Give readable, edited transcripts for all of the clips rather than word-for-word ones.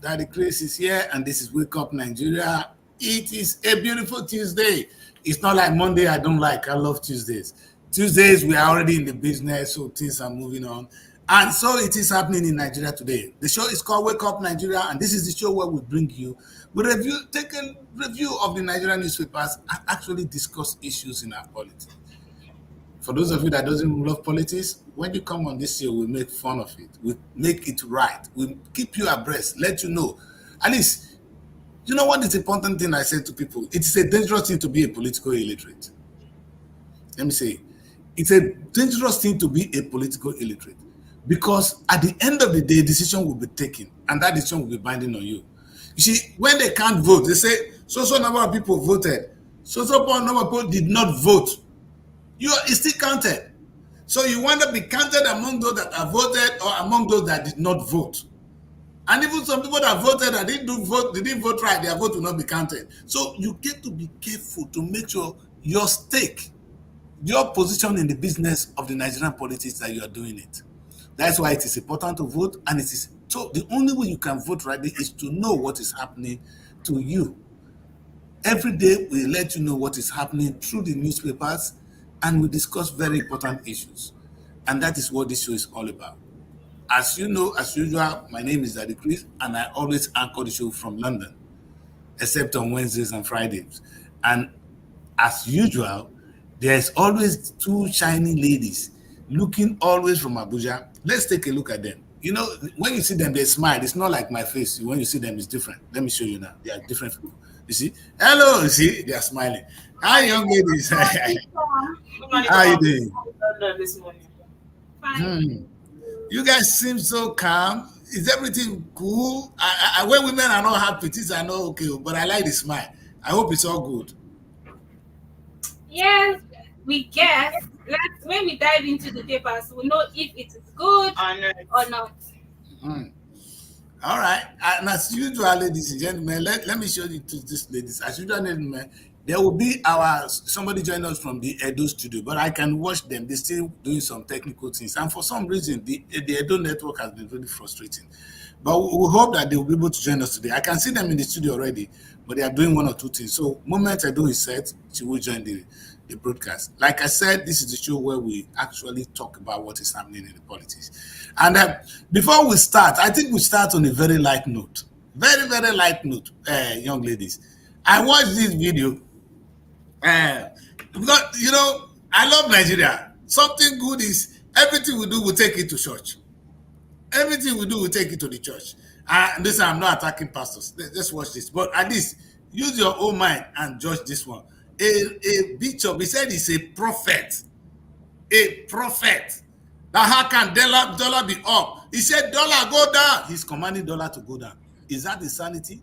Daddy Chris is here, and this is Wake Up Nigeria. It is a beautiful Tuesday. It's not like Monday I don't like. I love Tuesdays. Tuesdays, we are already in the business, so things are moving on. And so it is happening in Nigeria today. The show is called Wake Up Nigeria, and this is the show where we bring you, take a review of the Nigerian newspapers and actually discuss issues in our politics. For those of you that doesn't love politics, when you come on this show, we make fun of it. We make it right. We keep you abreast, let you know. At least, you know what is the important thing I say to people? It is a dangerous thing to be a political illiterate. Let me say, it's a dangerous thing to be a political illiterate because at the end of the day, a decision will be taken and that decision will be binding on you. You see, when they can't vote, they say, so number of people voted, so number of people did not vote. It's still counted. So you want to be counted among those that have voted or among those that did not vote. And even some people that voted and didn't vote right, their vote will not be counted. So you get to be careful to make sure your stake, your position in the business of the Nigerian politics, that you are doing it. That's why it is important to vote, and it is so the only way you can vote rightly is to know what is happening to you. Every day we let you know what is happening through the newspapers, and we discuss very important issues. And that is what this show is all about. As you know, as usual, my name is Daddy Chris, and I always anchor the show from London, except on Wednesdays and Fridays. And as usual, there's always two shiny ladies looking always from Abuja. Let's take a look at them. You know, when you see them, they smile. It's not like my face. When you see them, it's different. Let me show you now. They are different people. You see? Hello, you see? They are smiling. Hi, young ladies. How are you doing? This morning. Fine. You guys seem so calm. Is everything cool? When women are not happy, things are not okay, but I like the smile. I hope it's all good. Yes, we guess. When we dive into the papers, we'll know if it is good or not. All right. And as usual, ladies and gentlemen, let me show you to these ladies. As usual, gentlemen, there will be somebody join us from the Edo studio, but I can watch them. They're still doing some technical things. And for some reason, the Edo network has been really frustrating. But we hope that they will be able to join us today. I can see them in the studio already, but they are doing one or two things. So moment Edo is set, she will join the broadcast. Like I said, this is the show where we actually talk about what is happening in the politics. And before we start, I think we start on a very light note. Very, very light note, young ladies. I watched this video. Because, you know, I love Nigeria. Something good is everything we do, we take it to church. Everything we do, we take it to the church. And listen, I'm not attacking pastors. Let's watch this. But at least use your own mind and judge this one. A bishop, he said he's a prophet. A prophet. Now how can dollar be up? He said dollar go down. He's commanding dollar to go down. Is that insanity?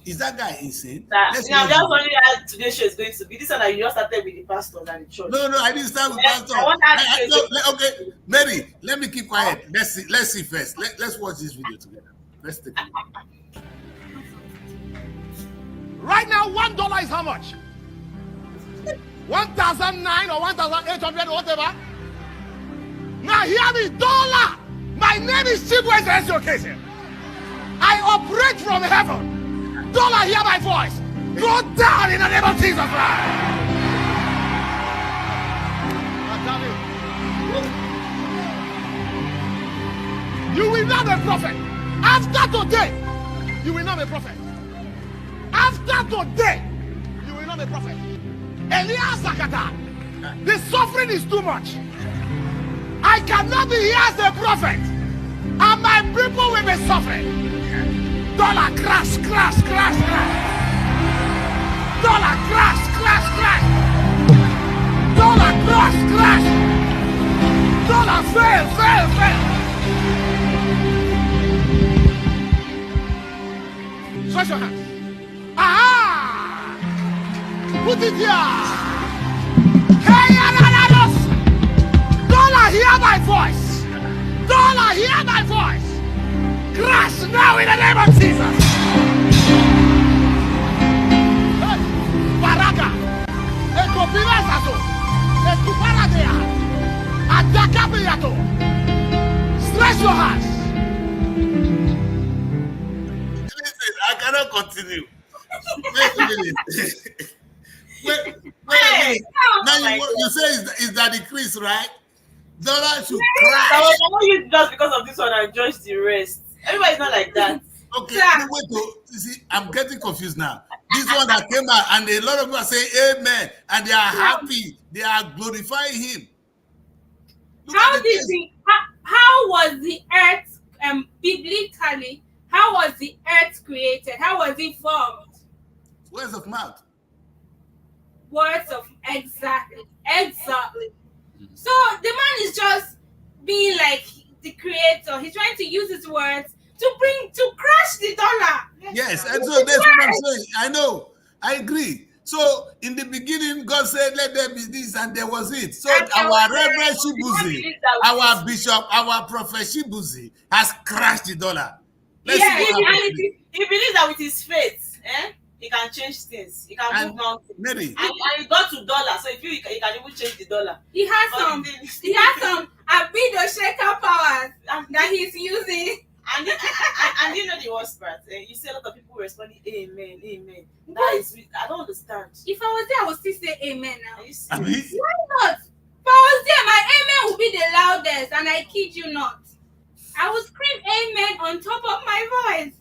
Is that guy insane? That's only how today's show is going to be. This one that you just started with the pastor and the church. No, I didn't start with pastor. Okay, Mary, let me keep quiet. Let's see first. Let's watch this video together. Let's take a look. Right now, $1 is how much? 1,009 or 1,800 or whatever. Now hear me, dollar. My name is Chibweze Eziokese. I operate from heaven. Dollar, hear my voice. Go down in the name of Jesus Christ. You will not be a prophet. After today, you will not be a prophet. After today, you will not be a prophet. Elias Zakata, the suffering is too much. I cannot be here as a prophet, and my people will be suffering. Dollar crash. Dollar crash. Dollar crash. Dollar fail. Stretch your hands. Aha! Put it here. Hey, dollar, hear my voice. Dollar, hear my voice. Crash now in the name of Jesus. Baraka. Ekopila sato. Ekupara dea. Adaka biyato. Stretch your hands. continue. Wait a minute. wait a minute. Now you say is that decrease, right? Dollar should crash. I want you just because of this one and judge the rest. Everybody's not like that. Okay, wait. You see, I'm getting confused now. This one that came out, and a lot of people are saying amen, and they are happy. They are glorifying him. How was the earth biblically? How was the earth created? How was it formed? Words of mouth. Words of exactly. So the man is just being like the creator. He's trying to use his words to crash the dollar. Yes, and so that's what I'm saying. I know, I agree. So in the beginning, God said, "Let there be this," and there was it. So our Reverend Shibuzi, our bishop, our prophet Shibuzi has crashed the dollar. He believes that with his faith, he can change things. He can move mountains. Mary. And he got to dollar, so if he can even change the dollar. He has some Abido shaker powers that he's using. And you know the worst part. You see a lot of people responding, amen, amen. That is, I don't understand. If I was there, I would still say amen now. I mean, why not? If I was there, my amen would be the loudest, and I kid you not. I would scream amen on top of my voice.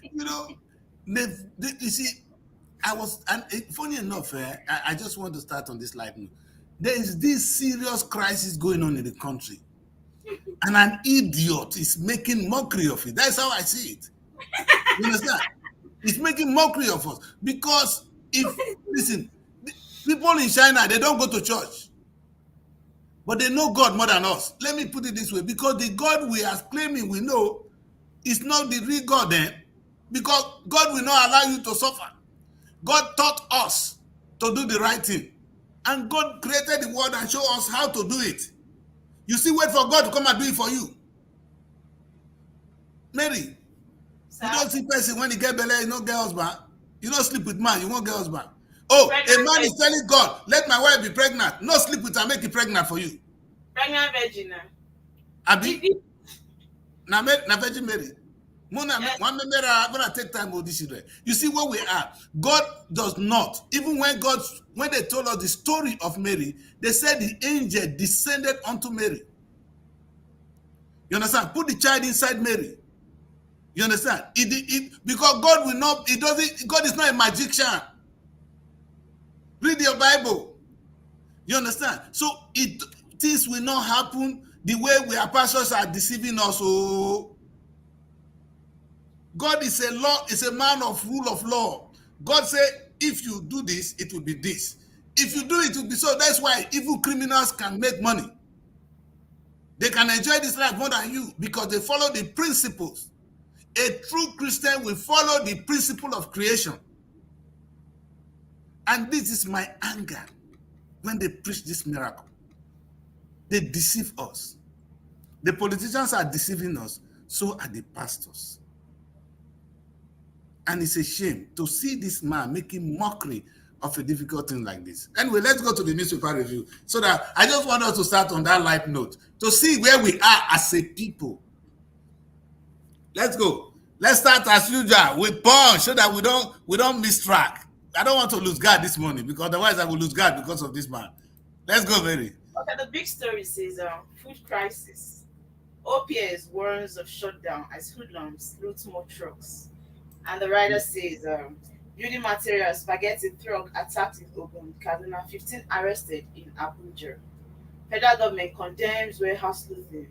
You know, you see, funny enough, I just want to start on this light note. There is this serious crisis going on in the country, and an idiot is making mockery of it. That's how I see it. You understand? It's making mockery of us because listen, people in China, they don't go to church, but they know God more than us. Let me put it this way, because the God we are claiming we know is not the real God then, because God will not allow you to suffer. God taught us to do the right thing, and God created the world and showed us how to do it. You still wait for God to come and do it for you. Mary, you don't see person when he get belly, you don't get husband. You don't sleep with man, you won't get husband. Oh, a man is telling God, let my wife be pregnant. No sleep with her, make it pregnant for you. Pregnant virgin. Abi? Na Virgin Mary. I'm gonna take time with these children. You see where we are. God does not. Even when they told us the story of Mary, they said the angel descended onto Mary. You understand? Put the child inside Mary. You understand? Because God will not. God is not a magician. Read your Bible. You understand? So things will not happen the way our pastors are deceiving us. Oh. God is a man of rule of law. God said, if you do this, it will be this. If you do it, it will be so. That's why evil criminals can make money. They can enjoy this life more than you because they follow the principles. A true Christian will follow the principle of creation. And this is my anger when they preach this miracle. They deceive us. The politicians are deceiving us, so are the pastors. And it's a shame to see this man making mockery of a difficult thing like this. Anyway, let's go to the newspaper review. So that I just want us to start on that light note to see where we are as a people. Let's go. Let's start as usual with punch so that we don't miss track. I don't want to lose guard this morning because otherwise I will lose guard because of this man. Let's go, Mary. Okay, the big story says food crisis. OPS warns of shutdown as hoodlums loot more trucks. And the writer says, building materials, spaghetti truck attacked in Ogun, Kaduna, 15 arrested in Abuja. Federal government condemns warehouse looting.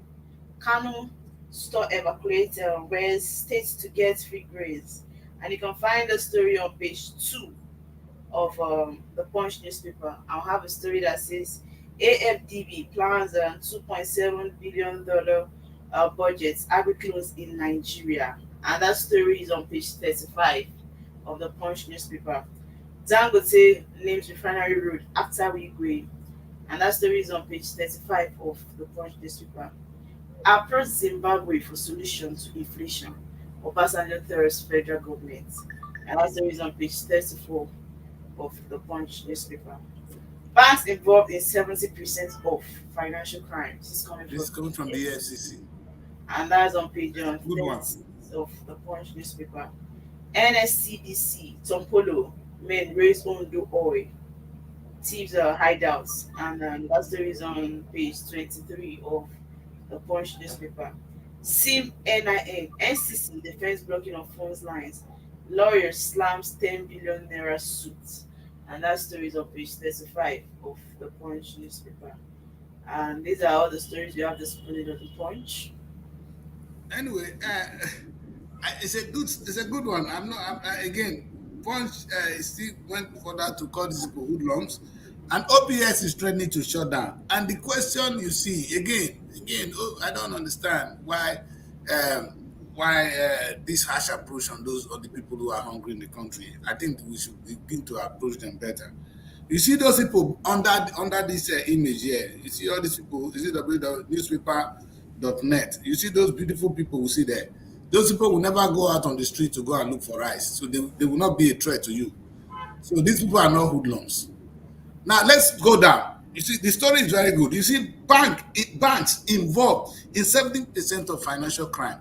Kanu store evacuated where states to get free grains. And you can find the story on page 2 of the Punch newspaper. I'll have a story that says AFDB plans a $2.7 billion budget agri-close in Nigeria. And that story is on page 35 of the Punch newspaper. Dangote names refinery road after Wigwe. And that story is on page 35 of the Punch newspaper. Approach Zimbabwe for solution to inflation. Obasanjo threats federal government. And that story is on page 34 of the Punch newspaper. Banks involved in 70% of financial crimes. This is coming from the FCC. And that's on page 30. of the Punch newspaper. NSCDC, Tompolo, men raise Ondo oil, thieves hideouts, and that story is on page 23 of the Punch newspaper. SIM NIN, NCC defense blocking of phones lines, lawyer slams 10 billion naira suit, and that story is on page 35 of the Punch newspaper. And these are all the stories we have displayed on the Punch. Anyway, it's a good one. Again, Punch still went further to call these people hoodlums, and OPS is threatening to shut down. And the question you see again, I don't understand why this harsh approach on the people who are hungry in the country. I think we should begin to approach them better. You see those people under this image here. You see all these people. You see the newspaper.net. You see those beautiful people who see there. Those people will never go out on the street to go and look for rice, so they will not be a threat to you. So these people are not hoodlums. Now let's go down. You see, the story is very good. You see, banks involved in 70% of financial crime.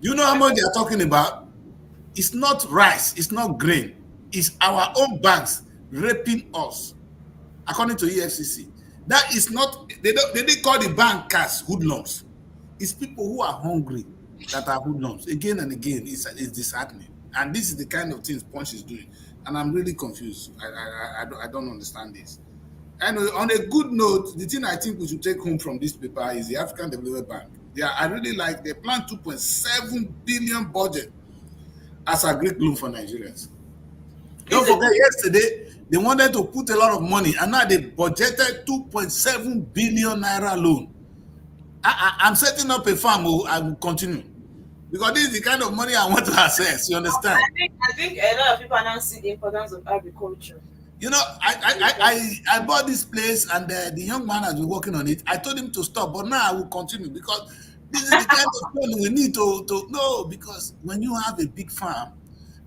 You know how much they are talking about? It's not rice, it's not grain, it's our own banks raping us, according to EFCC. That is not, they didn't call the bankers hoodlums. It's people who are hungry that are hoodlums. Again and again, it's disheartening. And this is the kind of things Punch is doing. And I'm really confused. I don't understand this. And on a good note, the thing I think we should take home from this paper is the African Development Bank. I really like, they plan 2.7 billion budget as a Greek loan for Nigerians. Don't forget, yesterday, they wanted to put a lot of money, and now they budgeted 2.7 billion naira loan. I'm setting up a farm. I will continue, because this is the kind of money I want to access. You understand? I think a lot of people now see the importance of agriculture. You know, I bought this place, and the young man has been working on it. I told him to stop, but now I will continue, because this is the kind of thing we need to know. Because when you have a big farm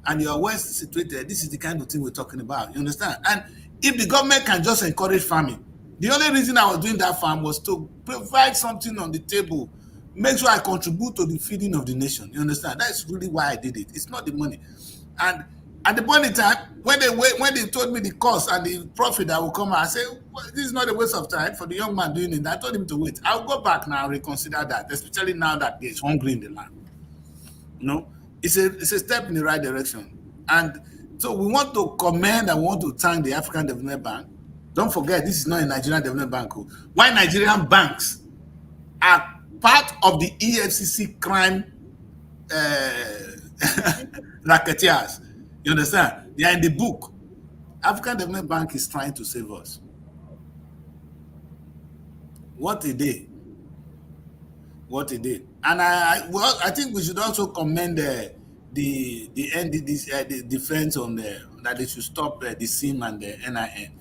and you are well situated, this is the kind of thing we're talking about. You understand? And if the government can just encourage farming, the only reason I was doing that farm was to provide something on the table, make sure I contribute to the feeding of the nation. You understand? That's really why I did it. It's not the money. And at the point in time, when they told me the cost and the profit that will come out, I said, well, this is not a waste of time for the young man doing it. I told him to wait. I'll go back now and reconsider that, especially now that there's hungry in the land. You know, it's a step in the right direction. And so we want to commend and want to thank the African Development Bank. Don't forget, this is not a Nigerian Development Bank. Why Nigerian banks are part of the EFCC crime racketeers. You understand? They are in the book. African Development Bank is trying to save us. What a day. What a day. And I think we should also commend the defense on that they should stop the SIM and the NIN.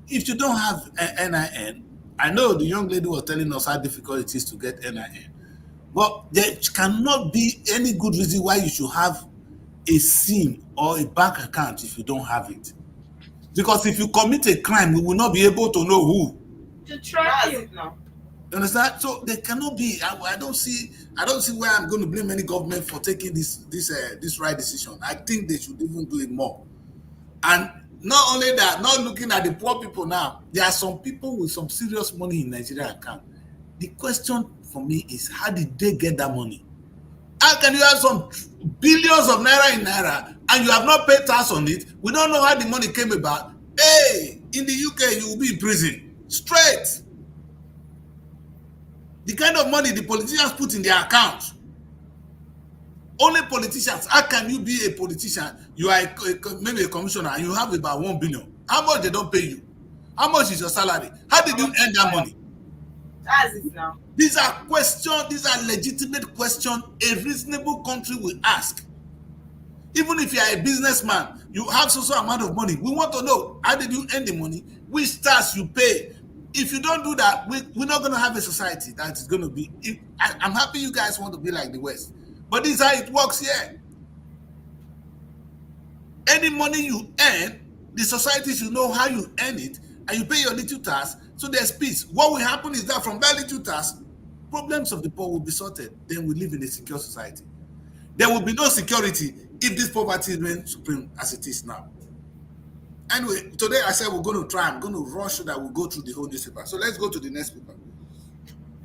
If you don't have NIN, I know the young lady was telling us how difficult it is to get NIN, but there cannot be any good reason why you should have a SIM or a bank account if you don't have it. Because if you commit a crime, we will not be able to know who to track you. Now. You understand? So there cannot be. I don't see why I'm going to blame any government for taking this right decision. I think they should even do it more. And not only that, not looking at the poor people now. There are some people with some serious money in Nigeria account. The question for me is, how did they get that money? How can you have some billions of naira in naira and you have not paid tax on it? We don't know how the money came about. Hey, in the UK, you will be in prison. Straight. The kind of money the politicians put in their account. Only politicians. How can you be a politician? You are maybe a commissioner and you have about 1 billion. How much they don't pay you? How much is your salary? How did you earn that money? That's it now. These are questions, these are legitimate questions a reasonable country will ask. Even if you are a businessman, you have so amount of money. We want to know, how did you earn the money? Which tax you pay? If you don't do that, we're not going to have a society that is going to be. I'm happy you guys want to be like the West, but this is how it works here. Any money you earn, the society should know how you earn it, and you pay your little tax, so there's peace. What will happen is that from that little tax, problems of the poor will be sorted. Then we live in a secure society. There will be no security if this poverty remains supreme as it is now. Anyway, today I said we're going to try. I'm going to rush so that we'll go through the whole newspaper. So let's go to the next paper.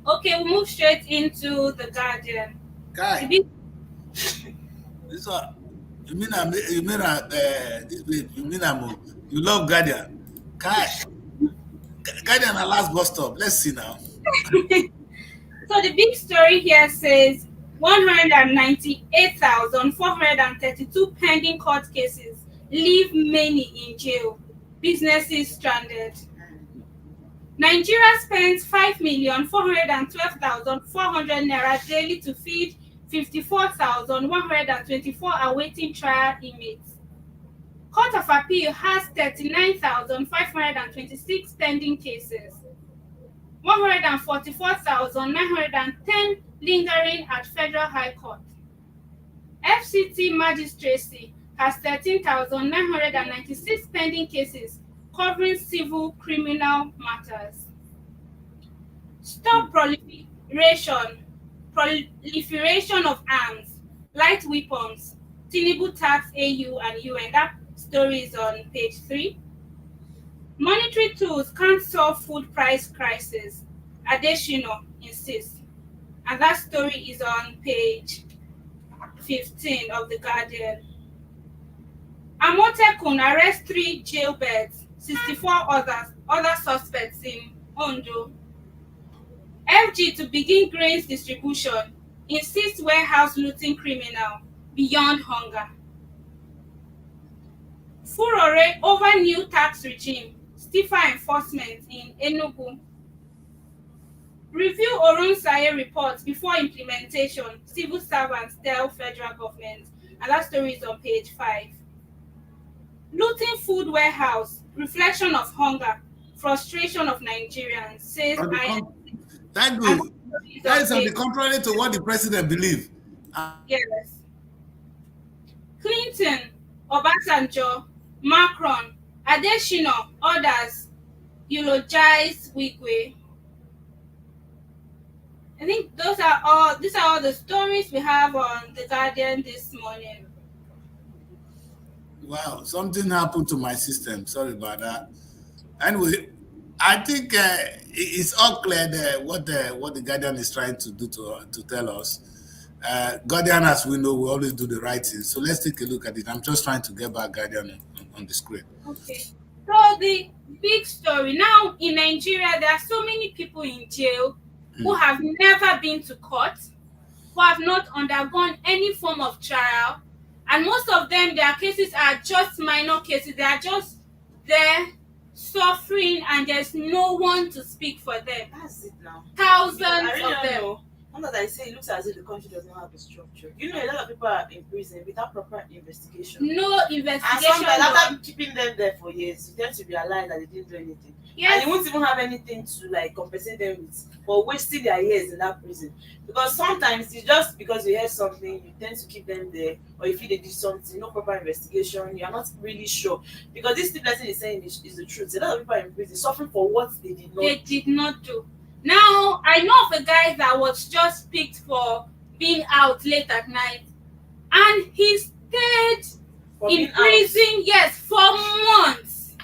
Okay, we'll move straight into the Guardian. Guy, this one. You mean this babe? You love Guardian? Guy, Guardian, our last bus stop. Let's see now. So the big story here says 198,432 pending court cases leave many in jail. Businesses stranded. Nigeria spends 5,412,400 naira daily to feed 54,124 awaiting trial inmates. Court of Appeal has 39,526 pending cases. 144,910 lingering at Federal High Court. FCT Magistracy has 13,996 pending cases covering civil criminal matters. Stop proliferation of arms, light weapons. Tinubu tax AU and UN. That story is on page 3. Monetary tools can't solve food price crisis. Adesina insists. And that story is on page 15 of the Guardian. Amotekun arrests 3 jailbirds, 64 other suspects in Ondo. FG to begin grains distribution, insists warehouse looting criminal beyond hunger. Furore over new tax regime, stiffer enforcement in Enugu. Review Orunsaye reports before implementation, civil servants tell federal government. And that story is on page 5. Looting food warehouse, reflection of hunger, frustration of Nigerians, says Thank you. That is on the contrary to what the president believes. Yes. Clinton, Obasanjo, Macron, Adesina, others eulogize Wigwe. I think these are all the stories we have on the Guardian this morning. Wow, something happened to my system. Sorry about that. Anyway, I think it's all clear what the Guardian is trying to do to tell us. Guardian, as we know, we always do the right thing. So let's take a look at it. I'm just trying to get back Guardian on the screen. Okay. So the big story now in Nigeria, there are so many people in jail who have never been to court, who have not undergone any form of trial, and most of them, their cases are just minor cases. They are just there suffering, and there's no one to speak for them. That's it now. Thousands I really of don't them. know. Not that I say it looks as if the country does not have a structure. You know, a lot of people are in prison without proper investigation. No And investigation. sometimes after keeping them there for years, you tend to realize that they didn't do anything. Yes. And you won't even have anything to like compensate them with for wasting their years in that prison. Because sometimes it's just because you hear something, you tend to keep them there, or if they did something, no proper investigation, you are not really sure. Because this person is saying is the truth. A lot of people are in prison suffering for what they did not do. Now, I know of a guy that was just picked for being out late at night, and he stayed in prison, for months.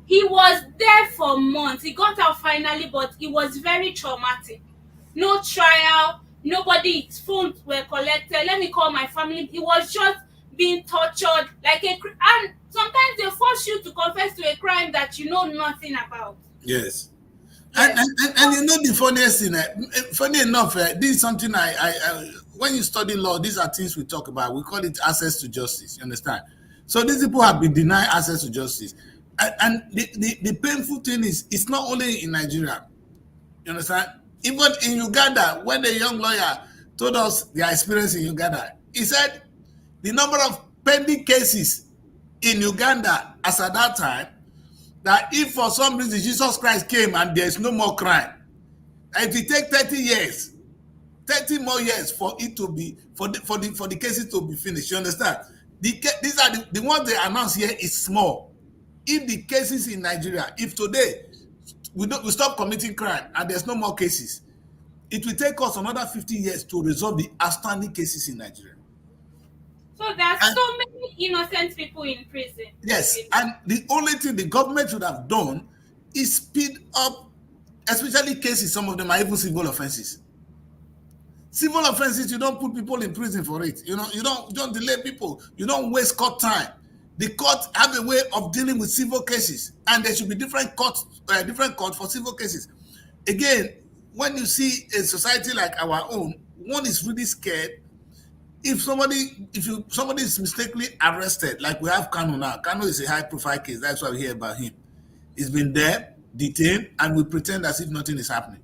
He was there for months. He got out finally, but it was very traumatic. No trial, nobody's phones were collected. Let me call my family. He was just being tortured and sometimes they force you to confess to a crime that you know nothing about. Yes. And you know the funniest thing, funny enough, this is something I when you study law, these are things we talk about. We call it access to justice. You understand? So these people have been denied access to justice. And the painful thing is, it's not only in Nigeria. You understand? Even in Uganda, when the young lawyer told us their experience in Uganda, he said the number of pending cases in Uganda as at that time, that if for some reason Jesus Christ came and there's no more crime, if it take 30 years, 30 more years for it to be for the cases to be finished. You understand? These are the ones they announce here is small. If the cases in Nigeria, if today we stop committing crime and there's no more cases, it will take us another 50 years to resolve the outstanding cases in Nigeria. So there's And- so many innocent people in prison. Yes, and the only thing the government should have done is speed up, especially cases, some of them are even civil offenses. Civil offenses, you don't put people in prison for it. You don't delay people. You don't waste court time. The court have a way of dealing with civil cases, and there should be different courts for civil cases. Again, when you see a society like our own, one is really scared. If somebody is mistakenly arrested, like we have Kanu now. Kanu is a high-profile case. That's why we hear about him. He's been there, detained, and we pretend as if nothing is happening.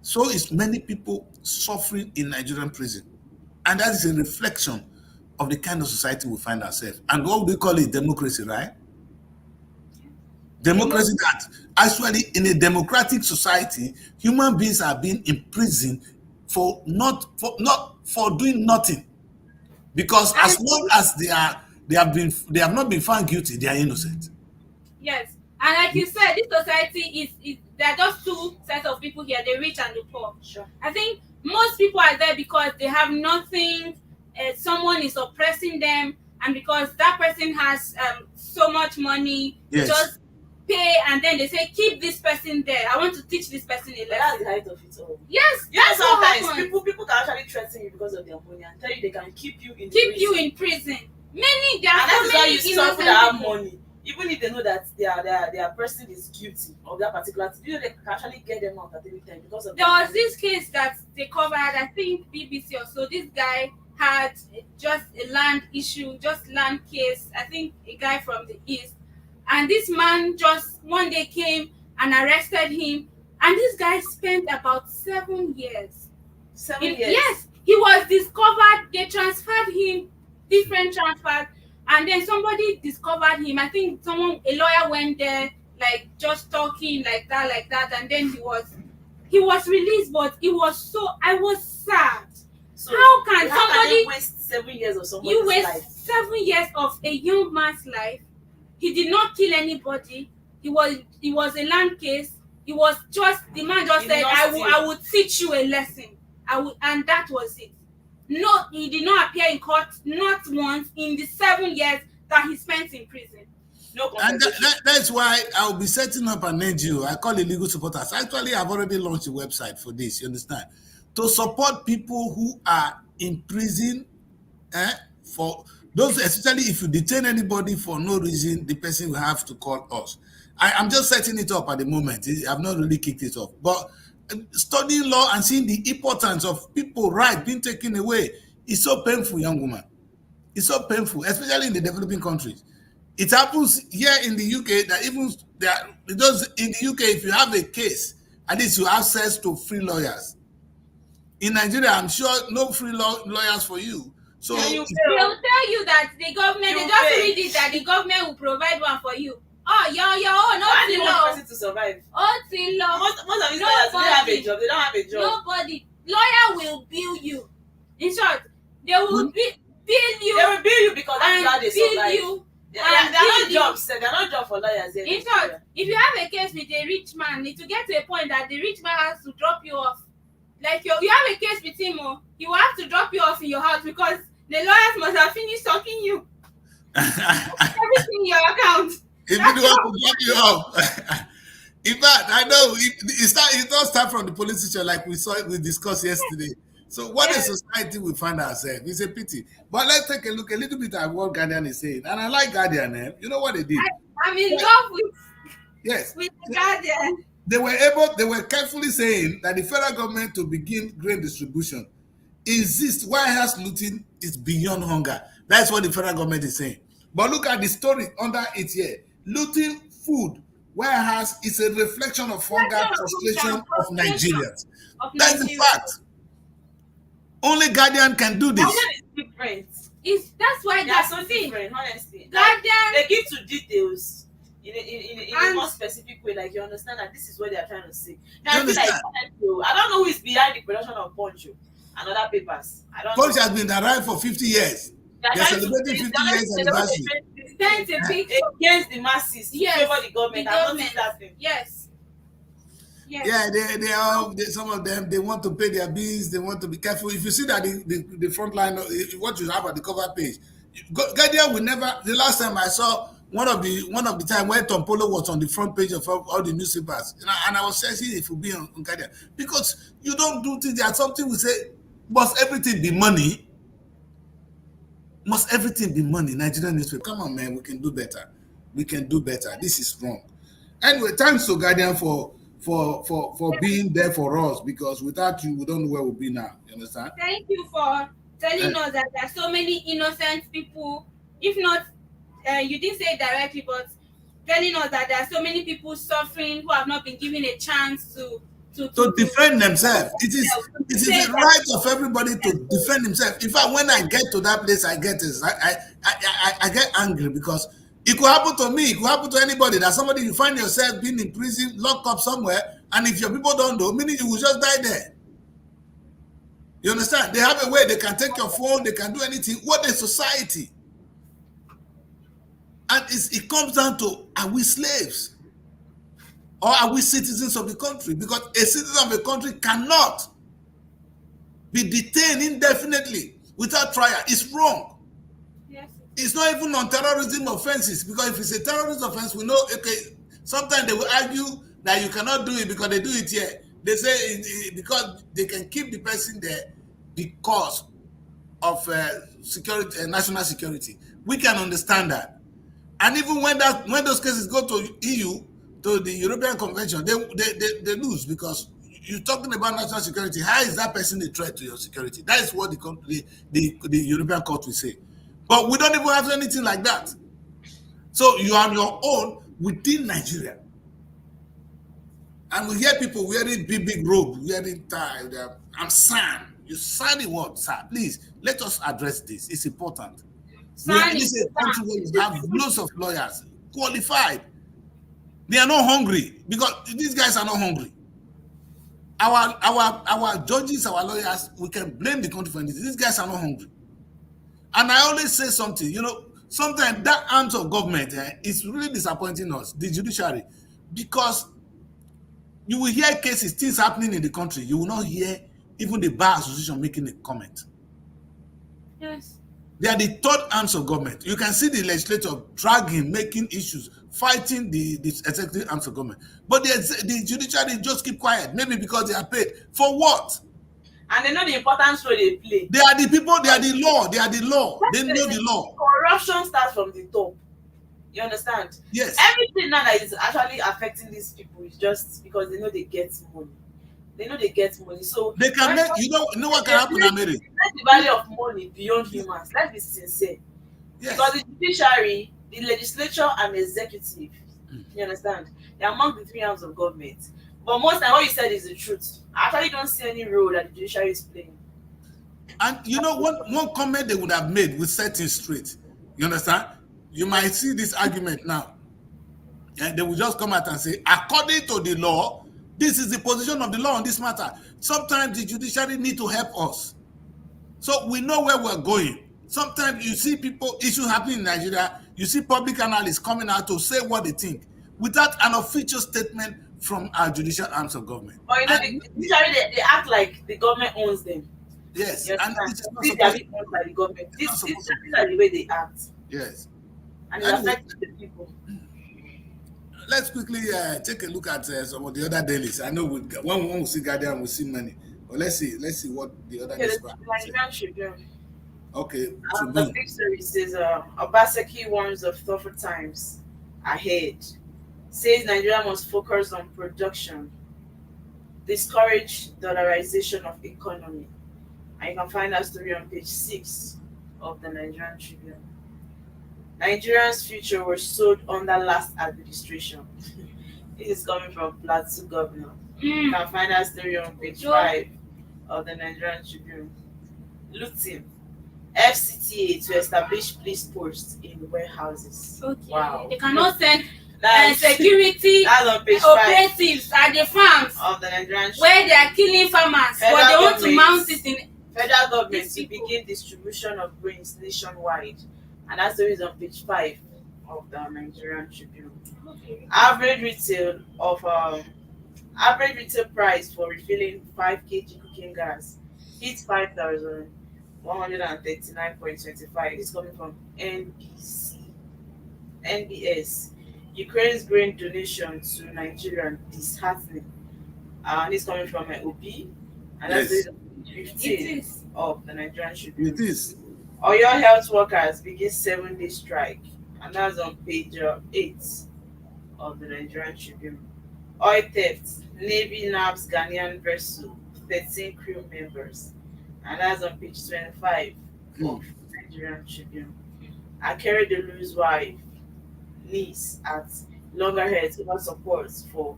So is many people suffering in Nigerian prison. And that is a reflection of the kind of society we find ourselves. And what we call it, democracy, right? Democracy that actually in a democratic society, human beings are being imprisoned for doing nothing. Because as long as they have not been found guilty, they are innocent. Yes, and like you said, this society is there are just two sets of people here: the rich and the poor. Sure. I think most people are there because they have nothing. Someone is oppressing them, and because that person has so much money, Yes. just pay, and then they say, "Keep this person there. I want to teach this person a But that's lesson." the height of it all. Yes, You know, that's what sometimes happens. people can actually threaten you because of their money and tell you they can keep you in Keep prison. you in prison. Many there And are that so is why many you see some people innocent that have people. money, even if they know that their person is guilty of that particular thing, you know, they can actually get them out at any time because of There their was this case that they covered, I think BBC or so. This guy had just a land issue, just land case. I think a guy from the east, and this man just one day came and arrested him, and this guy spent about 7 years. 7 He- years. Yes, he was discovered. They transferred him, different transfers, and then somebody discovered him. I think a lawyer went there, like just talking like that, and then he was released. But I was sad. So How can they somebody waste 7 years of someone's you waste life? 7 years of a young man's life? He did not kill anybody. It was a land case. It was just the man just He said, did not steal. I will teach you a lesson. And that was it. No, he did not appear in court not once in the 7 years that he spent in prison. No And compensation. that's why I'll be setting up an NGO. I call it Legal Supporters. Actually, I've already launched a website for this, you understand? To support people who are in prison, for those, especially if you detain anybody for no reason, the person will have to call us. I'm just setting it up at the moment. I've not really kicked it off. But studying law and seeing the importance of people's rights being taken away is so painful, young woman. It's so painful, especially in the developing countries. It happens here in the UK that even those in the UK, if you have a case, at least you have access to free lawyers. In Nigeria, I'm sure no free lawyers for you. So Yeah, you They'll tell you that the government, You they just pay. read it that the government will provide one for you. Oh, your own, Why not do you the want law. person to survive? Oh, the law. Most of these lawyers, they have a job. They don't have a job. Nobody. Lawyer will bill you. In short, they will bill you They will bill you because that's and how they bill survive. you. They're and not bill you. jobs. They're not job for lawyers. Here In short, if you have a case with a rich man, it will get to a point that the rich man has to drop you off. Like you have a case with him, he will have to drop you off in your house because the lawyers must have finished talking you. Everything in your account. if you want to drop you off. In fact, I know it does start from the police station, like we discussed yesterday. So what a society we find ourselves. It's a pity. But let's take a look a little bit at what Guardian is saying. And I like Guardian. You know what they did? I'm in love Yes. with the Guardian. They were carefully saying that the federal government to begin grain distribution insists warehouse looting is beyond hunger. That's what the federal government is saying. But look at the story under it here. Looting food warehouse is a reflection of hunger, frustration of Nigerians. That's the fact. Only Guardian can do this. Guardian is different. That's why They are that's so the thing. different, honestly. Like, Guardian. they give to details in a And- more specific way, like you understand that this is what they are trying to say. Now, You I feel like understand? I don't know who is behind the production of Poncho and other papers. I don't Punch know. has been around for 50 years. They are They're trying to celebrating say- 50 years they're trying to anniversary. Send a picture. against the masses to Yes, favor the government. the I'm not government. that thing. Yes. Yes. Yeah, some of them, they want to pay their bills. They want to be careful. If you see that the front line, what you have at the cover page, Guardian will never. The last time I saw one of the time when Tom Polo was on the front page of all the newspapers, and I was searching if it would be on Guardian, because you don't do things. There's something we say, must everything be money? Must everything be money? Nigerian newspaper, come on, man, we can do better. We can do better. This is wrong. Anyway, thanks to Guardian for being there for us, because without you, we don't know where we'll be now. You understand? Thank you for telling us that there are so many innocent people. If not, you didn't say it directly, but telling us that there are so many people suffering who have not been given a chance to defend themselves. It is the right of everybody to defend himself. In fact, when I get to that place, I get angry, because it could happen to me. It could happen to anybody. That somebody, you find yourself being in prison, locked up somewhere, and if your people don't know, meaning you will just die there. You understand? They have a way. They can take your phone. They can do anything. What is society? And it comes down to, are we slaves? Or are we citizens of the country? Because a citizen of a country cannot be detained indefinitely without trial. It's wrong. Yes. It's not even on terrorism offenses, because if it's a terrorist offense, we know, okay, sometimes they will argue that you cannot do it because they do it here. They say because they can keep the person there because of security, national security. We can understand that. And even when those cases go to EU, to the European Convention, they lose, because you're talking about national security. How is that person a threat to your security? That is what the European Court will say. But we don't even have anything like that. So you are on your own within Nigeria. And we hear people wearing big robe, wearing tie. I'm SAN. You sign the word, sir. Please, let us address this. It's important. This is a country where you have lots of lawyers, qualified. They are not hungry, because these guys are not hungry. Our judges, our lawyers, we can blame the country for this. These guys are not hungry. And I always say something, sometimes that arms of government is really disappointing us, the judiciary, because you will hear cases, things happening in the country. You will not hear even the Bar Association making a comment. Yes. They are the third arms of government. You can see the legislature dragging, making issues, fighting the executive arms of government. But the judiciary just keep quiet, maybe because they are paid. For what? And they know the importance role they play. They are the people, they are the law, they are the law. They know the law. Corruption starts from the top. You understand? Yes. Everything now that is actually affecting these people is just because they know they get money. They know they get money. So they can make, you know what can happen in America? Let the value of money beyond humans. Let's be sincere. Yes. Because the judiciary, the legislature, and the executive, you understand? They're among the three arms of government. But most time, what you said is the truth. I actually don't see any role that the judiciary is playing. And one comment they would have made with setting straight. You understand? You might see this argument now. And they will just come out and say, according to the law, this is the position of the law on this matter. Sometimes the judiciary need to help us, so we know where we're going. Sometimes you see issues happening in Nigeria, you see public analysts coming out to say what they think without an official statement from our judicial arms of government. But the judiciary, they act like the government owns them. Yes, and this is not they are being owned by the government. These are the way they act. Yes. And it affects the people. Let's quickly take a look at some of the other dailies. I know when we see Guardian, we see many. But let's see what the other dailies are. Okay. The big story says Obaseki warns of tougher times ahead. Says Nigeria must focus on production. Discourage dollarization of economy. And you can find that story on page 6 of the Nigerian Tribune. Nigeria's future was sold under last administration. This is coming from Plateau Governor. You can find that story on page 5 of the Nigerian Tribune. Looting. FCTA to establish police posts in warehouses. Okay. Wow. They cannot send security operatives at the farms of the Nigerian where they are killing farmers, but they want to mount it in federal government to begin distribution of grains nationwide. And that story is on page 5 of the Nigerian Tribune. Okay. Average retail of Average retail price for refilling 5 kg cooking gas hits 5,139.25. This is coming from NBS. Ukraine's grain donation to Nigeria disheartening. This is coming from OB, and that's Yes. the It 15 is. of the Nigerian Tribune. It is. Oyo health workers begin 7-day strike, and that's on page 8 of the Nigerian Tribune. Oil theft, Navy nabs Ghanaian vessel, 13 crew members, and that's on page 25 of the Nigerian Tribune. Akere Dolu's wife, niece at loggerheads over support for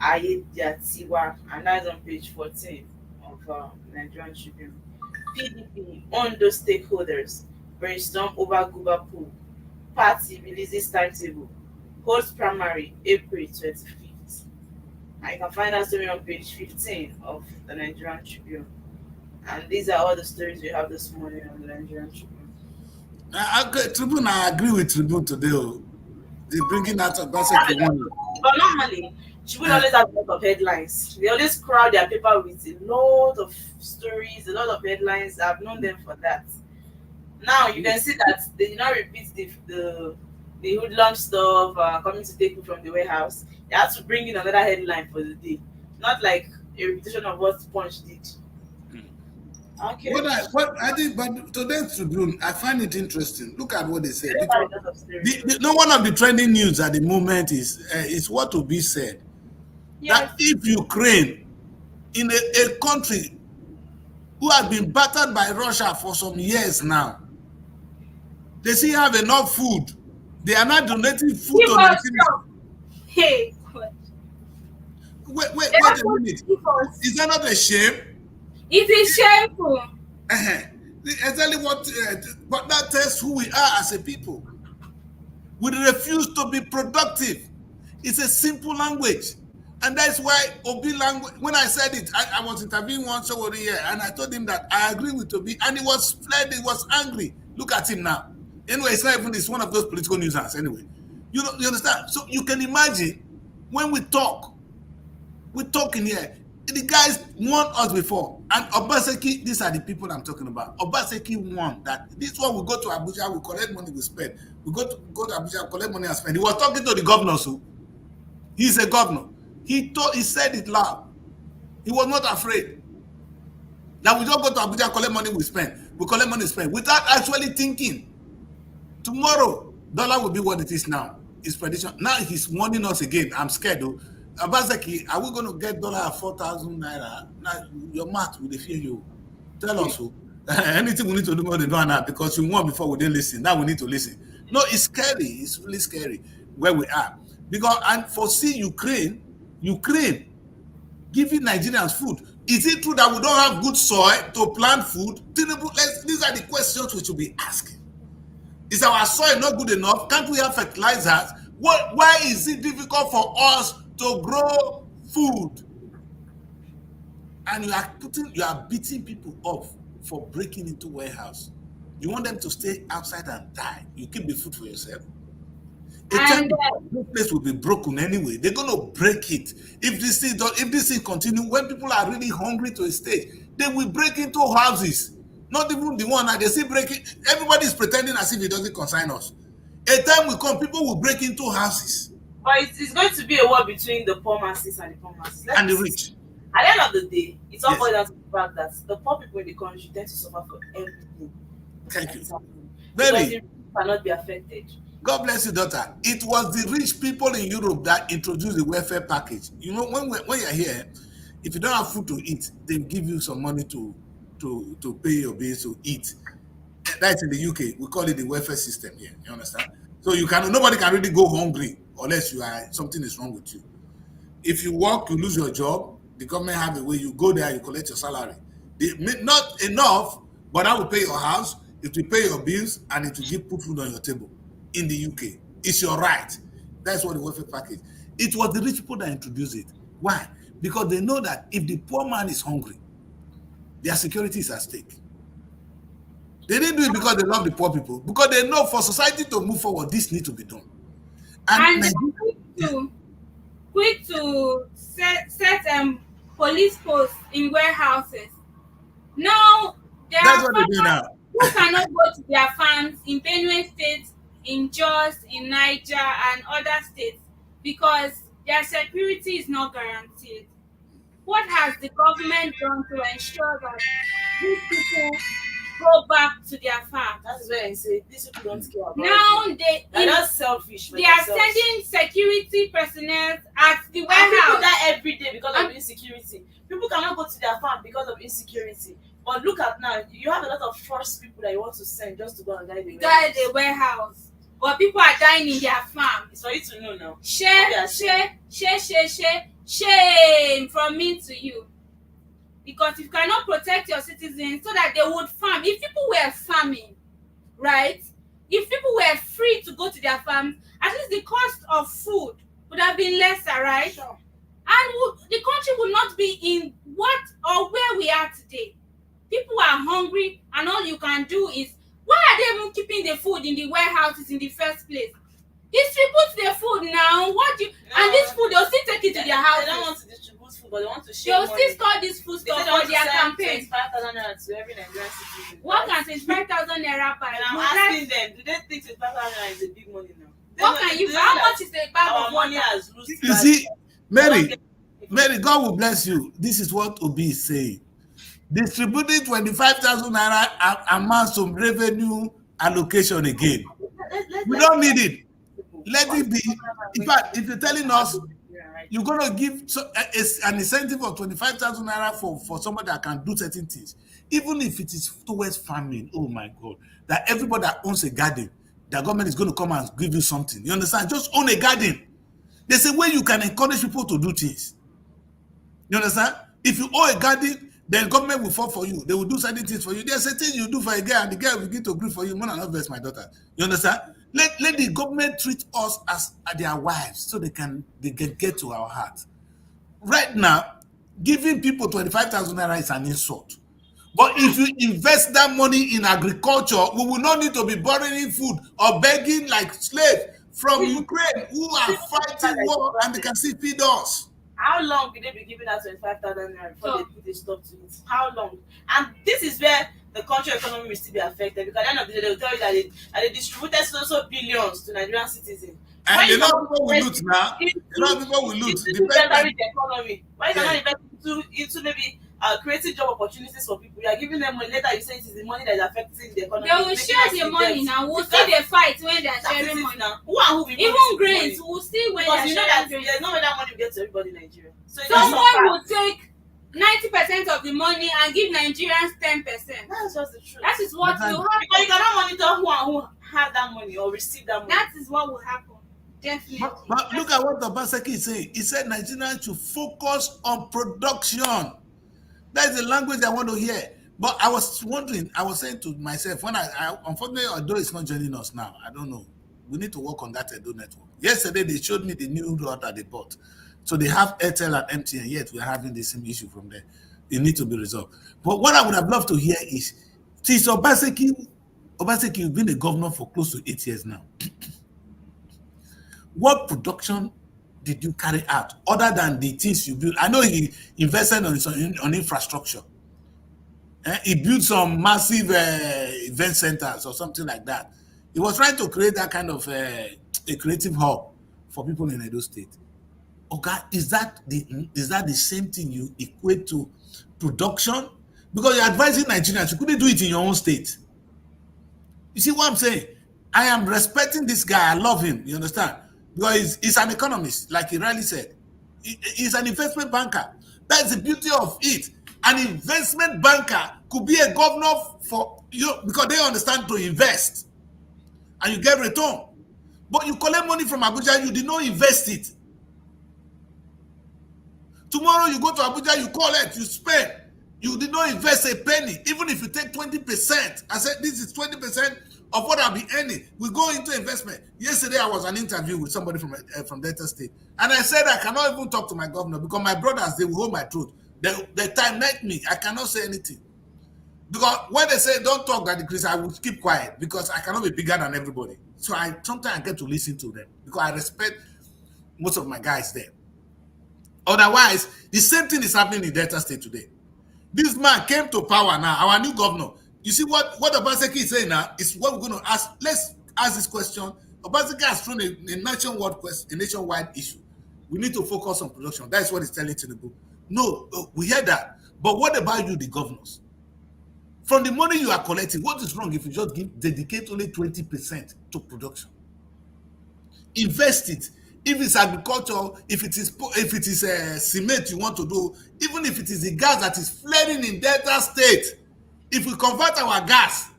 Ayediatiwa, and that's on page 14 of Nigerian Tribune. PDP, Ondo stakeholders brainstorm over Guba pool. Party releases timetable. Holds primary April 25th. And you can find that story on page 15 of the Nigerian Tribune. And these are all the stories we have this morning on the Nigerian Tribune. Tribune, I agree with Tribune today. They're bringing out a basic one. But normally, Tribune always have a lot of headlines. They always crowd their paper with a lot of stories, a lot of headlines. I've known them for that. Now you can see that they did not repeat the hoodlum stuff, coming to take me from the warehouse. They had to bring in another headline for the day, not like a repetition of what Punch did. Okay. What I think, but today's Tribune, I find it interesting. Look at what they said. They have a lot of stories. No, one of the trending news at the moment is what to be said. Yes. That if Ukraine, in a country who has been battered by Russia for some years now, they still have enough food. They are not donating food Give to us Nigeria. some. Hey, God. Wait They a have to minute. give us. Is that not a shame? It is shameful. Exactly what, but that tells who we are as a people. We refuse to be productive. It's a simple language. And that's why Obi language, when I said it, I was interviewing one somebody here, and I told him that I agree with Obi, and he was fled, he was angry. Look at him now. Anyway, it's one of those political nuisance anyway. You understand? So you can imagine when we talk in here, the guys warned us before, and Obaseki, these are the people I'm talking about. Obaseki warned that this one will go to Abuja, we collect money, we spend. We go to Abuja, collect money and spend. He was talking to the governor, so he's a governor. He said it loud. He was not afraid. Now we don't go to Abuja, collect money, we spend. We collect money, spend, without actually thinking. Tomorrow, dollar will be what it is now. His prediction. Now he's warning us again. I'm scared though. Abazaki, are we going to get dollar at 4,000 naira? Now your math will fear you. Tell us who. Anything we need to do more than now, because we won before we didn't listen. Now we need to listen. No, it's scary. It's really scary where we are. Because and foresee Ukraine giving Nigerians food. Is it true that we don't have good soil to plant food? These are the questions we should be asking. Is our soil not good enough? Can't we have fertilizers? Why is it difficult for us to grow food? And you are beating people off for breaking into warehouse. You want them to stay outside and die. You keep the food for yourself. The place will be broken anyway. They're going to break it. If this thing continue, when people are really hungry to a stage, they will break into houses. Not even the one that they see breaking. Everybody is pretending as if it doesn't concern us. A time will come, people will break into houses. But it's going to be a war between the poor masses and the poor masses. And the rich. At the end of the day, it's all Yes. boiled down to the fact that the poor people in the country tend to suffer for everything. Thank you. Because Very. the rich cannot be affected. God bless you, daughter. It was the rich people in Europe that introduced the welfare package. You know, when you're here, if you don't have food to eat, they give you some money to pay your bills to eat. That's in the UK. We call it the welfare system here. You understand? So nobody can really go hungry unless something is wrong with you. If you work, you lose your job. The government have a way. You go there, you collect your salary. Not enough, but that will pay your house. It will pay your bills, and it will put food on your table. In the UK, it's your right. That's what the welfare package. It was the rich people that introduced it. Why? Because they know that if the poor man is hungry, their security is at stake. They didn't do it because they love the poor people, because they know for society to move forward, this needs to be done. And the people quick to set police posts in warehouses. Now there That's are what they do now. farmers who cannot go to their farms in Benue State, in Jos, in Niger, and other states because their security is not guaranteed. What has the government done to ensure that these people go back to their farms? That is where I say these people don't care about Now it. They're just selfish. for they are themselves. sending security personnel at the And people warehouse. die every day because of insecurity. People cannot go to their farm because of insecurity. But look at now, you have a lot of forced people that you want to send just to go and guide the Guide the warehouse. But people are dying in their farm. It's for you to know now. Shame from me to you. Because you cannot protect your citizens so that they would farm. If people were farming, right? If people were free to go to their farms, at least the cost of food would have been lesser, right? Sure. And the country would not be in what or where we are today. People are hungry, and all you can do is, why are they even keeping the food in the warehouses in the first place? Distribute the food now. What do you, and this food they'll still take it to their They don't houses. want to distribute food, but they want to share They'll money. still store this food They stuff say they want for to their send campaign. 25,000 naira to every Nigerian citizen. What can 25,000 naira buy? And I'm Would that- asking them, do they think 25,000 naira is a big money now? What can you? How much is the bag Our of money water? has lost You see, Mary, God will bless you. This is what Obi is saying. Distributing 25,000 naira amounts to revenue allocation again. We don't need it. Let it be. In fact, if you're telling us you're going to give an incentive of 25,000 naira for somebody that can do certain things, even if it is towards farming, oh my God, that everybody that owns a garden, the government is going to come and give you something. You understand? Just own a garden. There's a way you can encourage people to do things. You understand? If you own a garden, then government will fall for you. They will do certain things for you. There's certain things you do for a girl, and the girl will begin to agree for you. Man, not bless my daughter. You understand? Let the government treat us as their wives so they can get to our heart. Right now, giving people 25,000 naira is an insult. But if you invest that money in agriculture, we will not need to be borrowing food or begging like slaves from Ukraine who are fighting war and they can still feed us. How long will they be giving out 25,000 naira before they put a stop to it? How long? And this is where the country economy will still be affected, because at the end of the day, they'll tell you that they distributed so billions to Nigerian citizens. And a lot of people will loot now. A lot of people will loot. The economy. Why is not investing into maybe creating job opportunities for people? You are giving them money. Later, you say it is the money that is affecting the economy. They will share the money now. We'll see the fight when they are sharing money. Now. Who and who will Even grains, we'll see when they because are you know that sharing grains. there's no way that money will get to everybody in Nigeria. So it's Someone not will take 90% of the money and give Nigerians 10%. That's just the truth. That is what will happen. Because you cannot monitor who and who have that money or receive that money. That is what will happen. Definitely. But look at what Obaseki is saying. He said Nigerians should focus on production. That is the language I want to hear. But I was wondering, I was saying to myself, when I unfortunately, Odo is not joining us now. I don't know. We need to work on that Edo network. Yesterday, they showed me the new router they bought. So they have Airtel and MTN, yet we're having the same issue from there. It needs to be resolved. But what I would have loved to hear is, since Obaseki, you've been a governor for close to 8 years now. What production did you carry out other than the things you built? I know he invested on infrastructure. He built some massive event centers or something like that. He was trying to create that kind of a creative hub for people in Edo State. Okay, is that the same thing you equate to production? Because you're advising Nigerians, you couldn't do it in your own state. You see what I'm saying? I am respecting this guy. I love him. You understand? Because he's an economist, like he rightly said. He's an investment banker. That's the beauty of it. An investment banker could be a governor for you because they understand to invest and you get return. But you collect money from Abuja, you did not invest it. Tomorrow you go to Abuja, you collect, you spend. You did not invest a penny. Even if you take 20%, I said this is 20% of what I'll be earning. We go into investment. Yesterday I was on an interview with somebody from Delta State, and I said I cannot even talk to my governor because my brothers, they will hold my throat. They time me. I cannot say anything. Because when they say don't talk that decrease, I will keep quiet because I cannot be bigger than everybody. So sometimes I get to listen to them because I respect most of my guys there. Otherwise, the same thing is happening in Delta State today. This man came to power now, our new governor. You see what Obaseki is saying now is what we're going to ask. Let's ask this question. Obaseki has thrown a nationwide issue. We need to focus on production. That's what he's telling Tinubu. No, we hear that. But what about you, the governors? From the money you are collecting, what is wrong if you just dedicate only 20% to production? Invest it. If it's agriculture, if it is cement you want to do, even if it is the gas that is flaring in Delta State, if we convert our gas,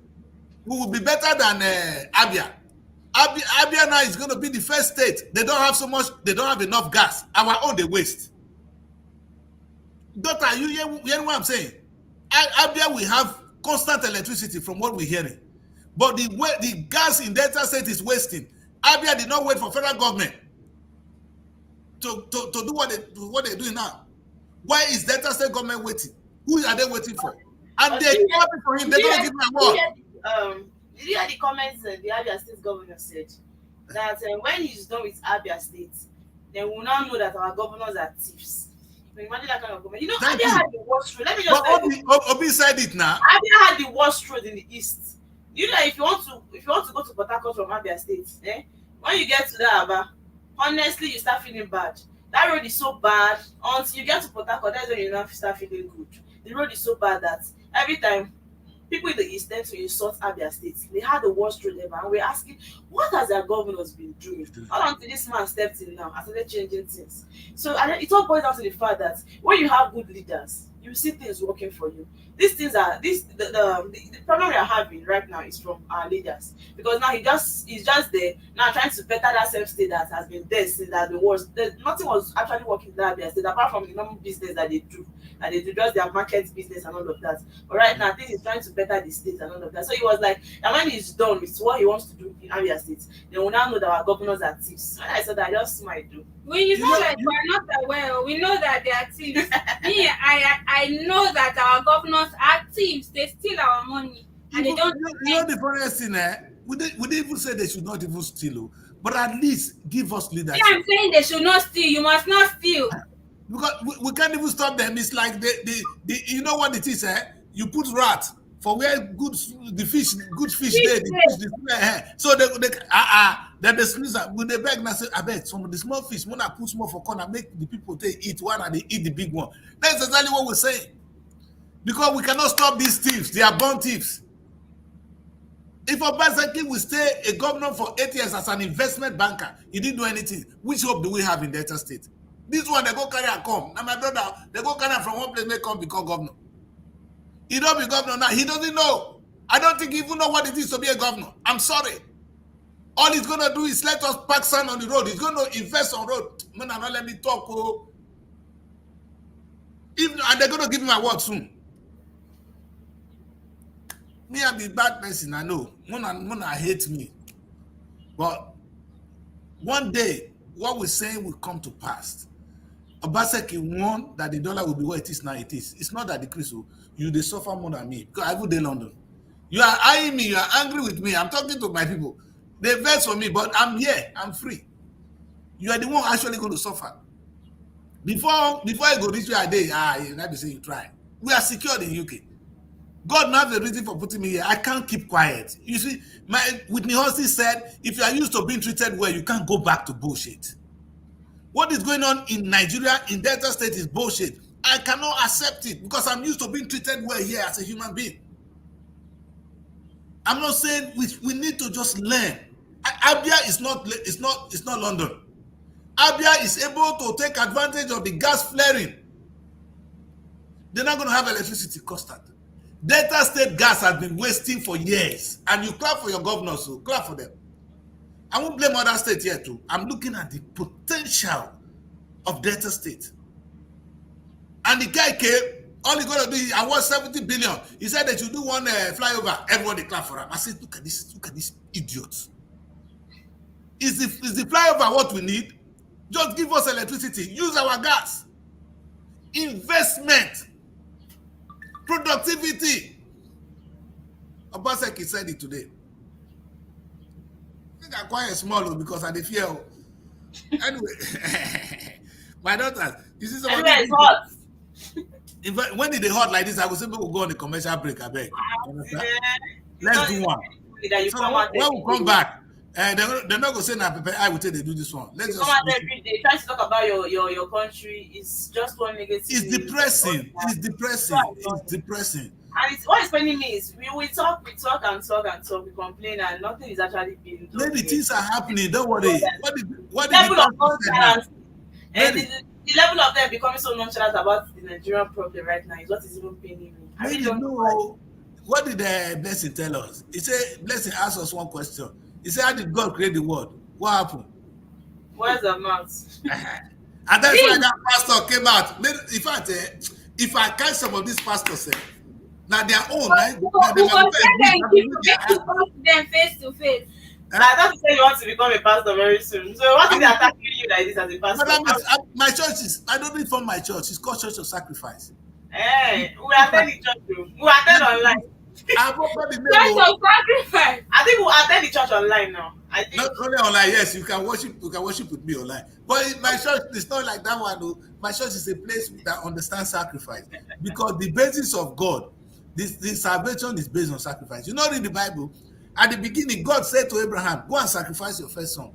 we will be better than Abia. Abia now is going to be the first state. They don't have enough gas. Our own, they waste. Doctor, you hear what I'm saying? Abia will have constant electricity from what we're hearing. But the gas in Delta State is wasting. Abia did not wait for federal government to do what they're doing now. Why is Delta State government waiting? Who are they waiting for? And they're coming for him. They don't give him a word. Did you hear the comments the Abia State governor said? That when he's done with Abia State, then we'll now know that our governors are thieves. Imagine that kind of comment. You know, Abia had the worst road. Let me just tell you. Obi said it now. Abia had the worst road in the east. You know, if you want to go to Port Harcourt from Abia State, when you get to that Aba, honestly, you start feeling bad. That road is so bad until you get to Port Harcourt. That's when you now start feeling good. The road is so bad that every time people in the east tend to insult Abia State. They had the worst road ever, and we're asking, what has their governors been doing? All until this man stepped in now and started changing things. So it all boils down to the fact that when you have good leaders, you see things working for you. These things are the problem we are having right now is from our leaders, because now he's just there now trying to better that same state that has been there since that the worst. Nothing was actually working in that Abia State apart from the normal business that they do just their market business and all of that. But right now, I think he's trying to better the state and all of that. So he was like, and when he's done with what he wants to do in Abia State, then we'll now know that our governors are thieves. When I said that, I just smiled. When you sound like we're not aware, we know that they are thieves. Me, I know that our governors are thieves. They steal our money. And they don't. You know the funniest thing, we didn't even say they should not even steal, but at least give us leadership. Yeah, I'm saying they should not steal. You must not steal. Because we can't even stop them. It's like the you know what it is, You put rat for where good fish there. So then the squeeze when they beg and say, I bet some of the small fish when I put small for corner, make the people take eat one and they eat the big one. That's exactly what we're saying. Because we cannot stop these thieves. They are born thieves. If Obaseki will stay a governor for 8 years as an investment banker, he didn't do anything. Which hope do we have in Delta State? This one, they go carry and come. Now, my brother, they go carry from one place, they come become governor. He don't be governor now. He doesn't know. I don't think he even know what it is to be a governor. I'm sorry. All he's going to do is let us park sand on the road. He's going to invest on road. Man, not let me talk. Oh. And they're going to give him a word soon. Me, I'm the bad person, I know. Mona hate me. But one day, what we're saying will come to pass. Obaseki won that the dollar will be what it is now. It is. It's not that decrease. You they suffer more than me because I go to London. You are eyeing me. You are angry with me. I'm talking to my people. They vex for me, but I'm here. I'm free. You are the one actually going to suffer. Before I go reach where I did, you not be saying you try. We are secured in UK. God now have a reason for putting me here. I can't keep quiet. You see, Whitney Houston said, if you are used to being treated well, you can't go back to bullshit. What is going on in Nigeria, in Delta State is bullshit. I cannot accept it because I'm used to being treated well here as a human being. I'm not saying we need to just learn. Abia is not London. Abia is able to take advantage of the gas flaring. They're not going to have electricity constant. Delta State gas has been wasting for years, and you clap for your governors, so clap for them. I won't blame other states here too. I'm looking at the potential of Delta State. And the guy came, all he's going to do is, I want 70 billion. He said that you do one flyover, everybody clap for him. I said, look at this idiots. Is the flyover what we need? Just give us electricity, use our gas. Investment, productivity. Obaseki said it today. I think I'm quite small because I fear. Anyway, My daughter, you see some of Everywhere is these hot. in fact, when did they hot like this, I will say people go on the commercial break, I beg. You understand? Let's do one. That you So come when out we every come day. back, they're not gonna say now prepare. I will tell they do this one. Let's You just come out every day, try to talk about your country. It's just one negative. it's news. depressing. It's depressing. It's depressing. And it's what is funny me is we talk and we complain, and nothing is actually being done. Maybe things are happening. Don't worry. What did Level the of pastor say now? nonchalance, and the level of them becoming so nonchalant about the Nigerian problem right now is what is even paining me. I really Maybe don't know why. no. What did Blessing tell us? He said, Blessing asked us one question. He said, how did God create the world? What happened? Where's the mouth? And that's why that pastor came out. In fact, if I catch some of these pastors, now their own, right? We go them face to face. I thought you said you want to become a pastor very soon. So what is attacking you like this as a pastor? But my church is, I don't need from my church. It's called Church of Sacrifice. Hey, we attend the church too. We attend online. I've opened the Church name. of sacrifice. I think we'll attend the church online now. I think Not only online, yes, you can worship with me online. But in my church, it's not like that one. Though. My church is a place that understands sacrifice. Because the basis of God, this salvation is based on sacrifice. You know, in the Bible, at the beginning, God said to Abraham, go and sacrifice your first son.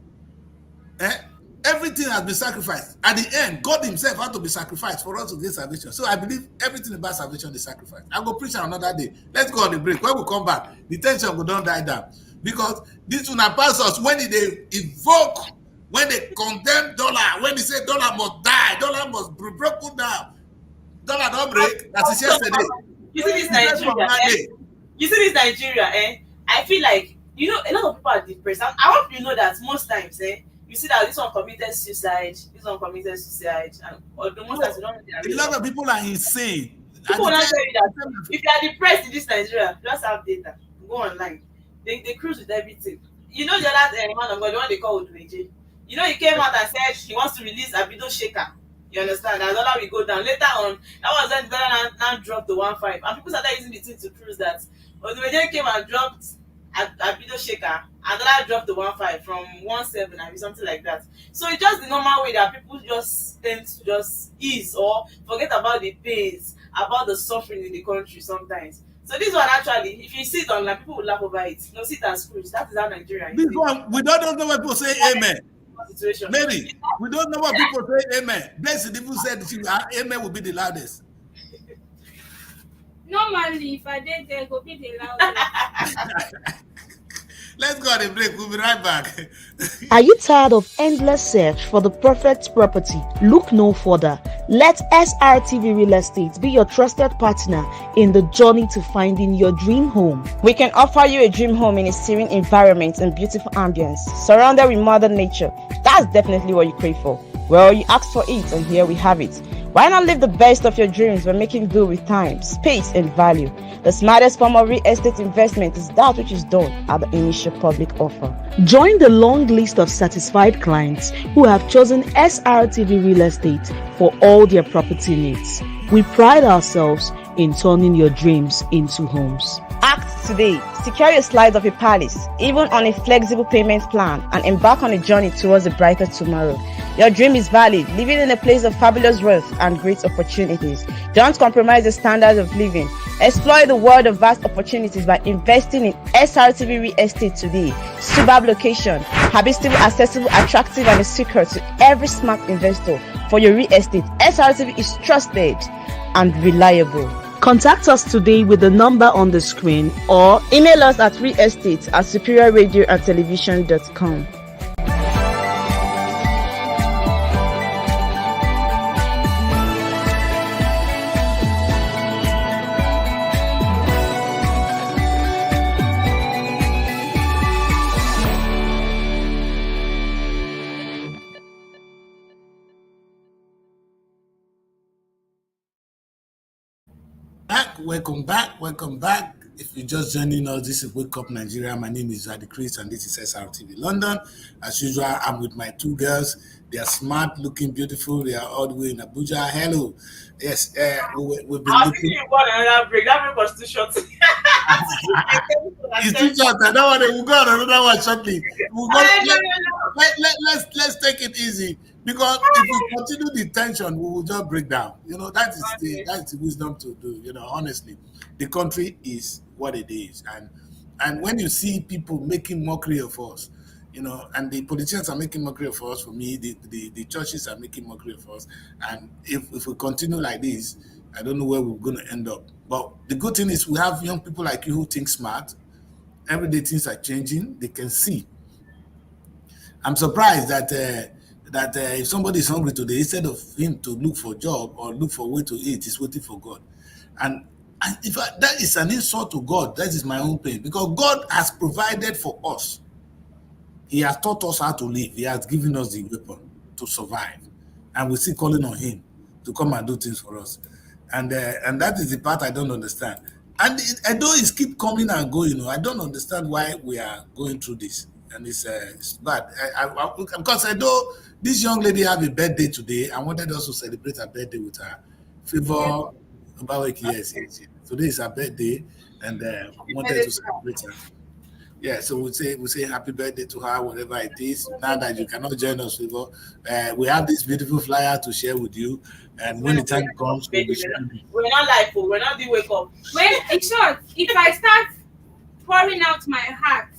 Everything has been sacrificed. At the end, God himself had to be sacrificed for us to get salvation. So I believe everything about salvation is sacrifice. I'll go preach another day. Let's go on the break. When we come back, the tension will not die down. Because this will not pass us when they evoke, when they condemn dollar, when they say dollar must die, dollar must be broken down. Dollar don't break. That is yesterday. you see this Nigeria. You see this Nigeria, I feel like a lot of people are depressed. I hope you know that most times, you see that this one committed suicide, and although most times you don't know. A lot of people are insane. People will not tell you that if you are depressed in this Nigeria, just have data. Go online. They cruise with everything. You know the other man of God, the one they call Udweje. You know he came out and said he wants to release Abido Shaker. You understand? And dollar will go down. Later on, that was when the dollar now dropped to 1.5. And people started using the thing to prove that Udweje came and dropped Abido Shaker, and dollar dropped to 1.5 from 1.7 and something like that. So it's just the normal way that people just tend to just ease or forget about the pains, about the suffering in the country sometimes. So this one actually, if you see it online, people will laugh over it. No, sit and screw. That is how Nigeria is. This one, we don't know what people say amen. Situation. Maybe. We don't know what people say amen. Blessed people said amen will be the loudest. Normally, if I did, there go be the loudest. Let's go on a break. We'll be right back. Are you tired of endless search for the perfect property? Look no further. Let SRTV Real Estate be your trusted partner in the journey to finding your dream home. We can offer you a dream home in a serene environment and beautiful ambience, surrounded with modern nature. That's definitely what you crave for. Well, you asked for it, and here we have it. Why not live the best of your dreams by making do with time, space, and value? The smartest form of real estate investment is that which is done at the initial public offer. Join the long list of satisfied clients who have chosen SRTV Real Estate for all their property needs. We pride ourselves in turning your dreams into homes. Act today. Secure your slice of a palace, even on a flexible payment plan, and embark on a journey towards a brighter tomorrow. Your dream is valid, living in a place of fabulous wealth and great opportunities. Don't compromise the standards of living. Explore the world of vast opportunities by investing in SRTV Real Estate today. Superb location, habitable, accessible, attractive, and a secret to every smart investor. For your real estate, SRTV is trusted and reliable. Contact us today with the number on the screen or Email us at realestate@superiorradioandtelevision.com. Welcome back. If you're just joining us, this is Wake Up Nigeria. My name is Zadi Chris, and this is SRTV London. As usual, I'm with my two girls. They are smart, looking beautiful. They are all the way in Abuja. Hello. Yes, we've been I was looking. thinking about another break. That break was too short. It's too short. That one, we'll go on another one shortly. We'll go, let's take it easy, because if we continue the tension, we will just break down. That's the wisdom to do. Honestly, the country is what it is, and when you see people making mockery of us, and the politicians are making mockery of us. For me, the churches are making mockery of us, and if we continue like this, I don't know where we're going to end up. But the good thing is we have young people like you who think smart. Every day things are changing. They can see. I'm surprised that if somebody is hungry today, instead of him to look for a job or look for a way to eat, he's waiting for God. And that is an insult to God. That is my own pain, because God has provided for us. He has taught us how to live. He has given us the weapon to survive, and we're still calling on Him to come and do things for us. And that is the part I don't understand. And although it's keep coming and going, I don't understand why we are going through this. And it's bad. Because although this young lady have a birthday today, I wanted us to celebrate her birthday with her. Favor Obaweki, yes. Today is her birthday, and I wanted to celebrate her. Yeah, so we say happy birthday to her, whatever it is. Now that you cannot join us, Favor, we have this beautiful flyer to share with you. And when the time comes, we're not like, we're not the wake up. In short, if I start pouring out my heart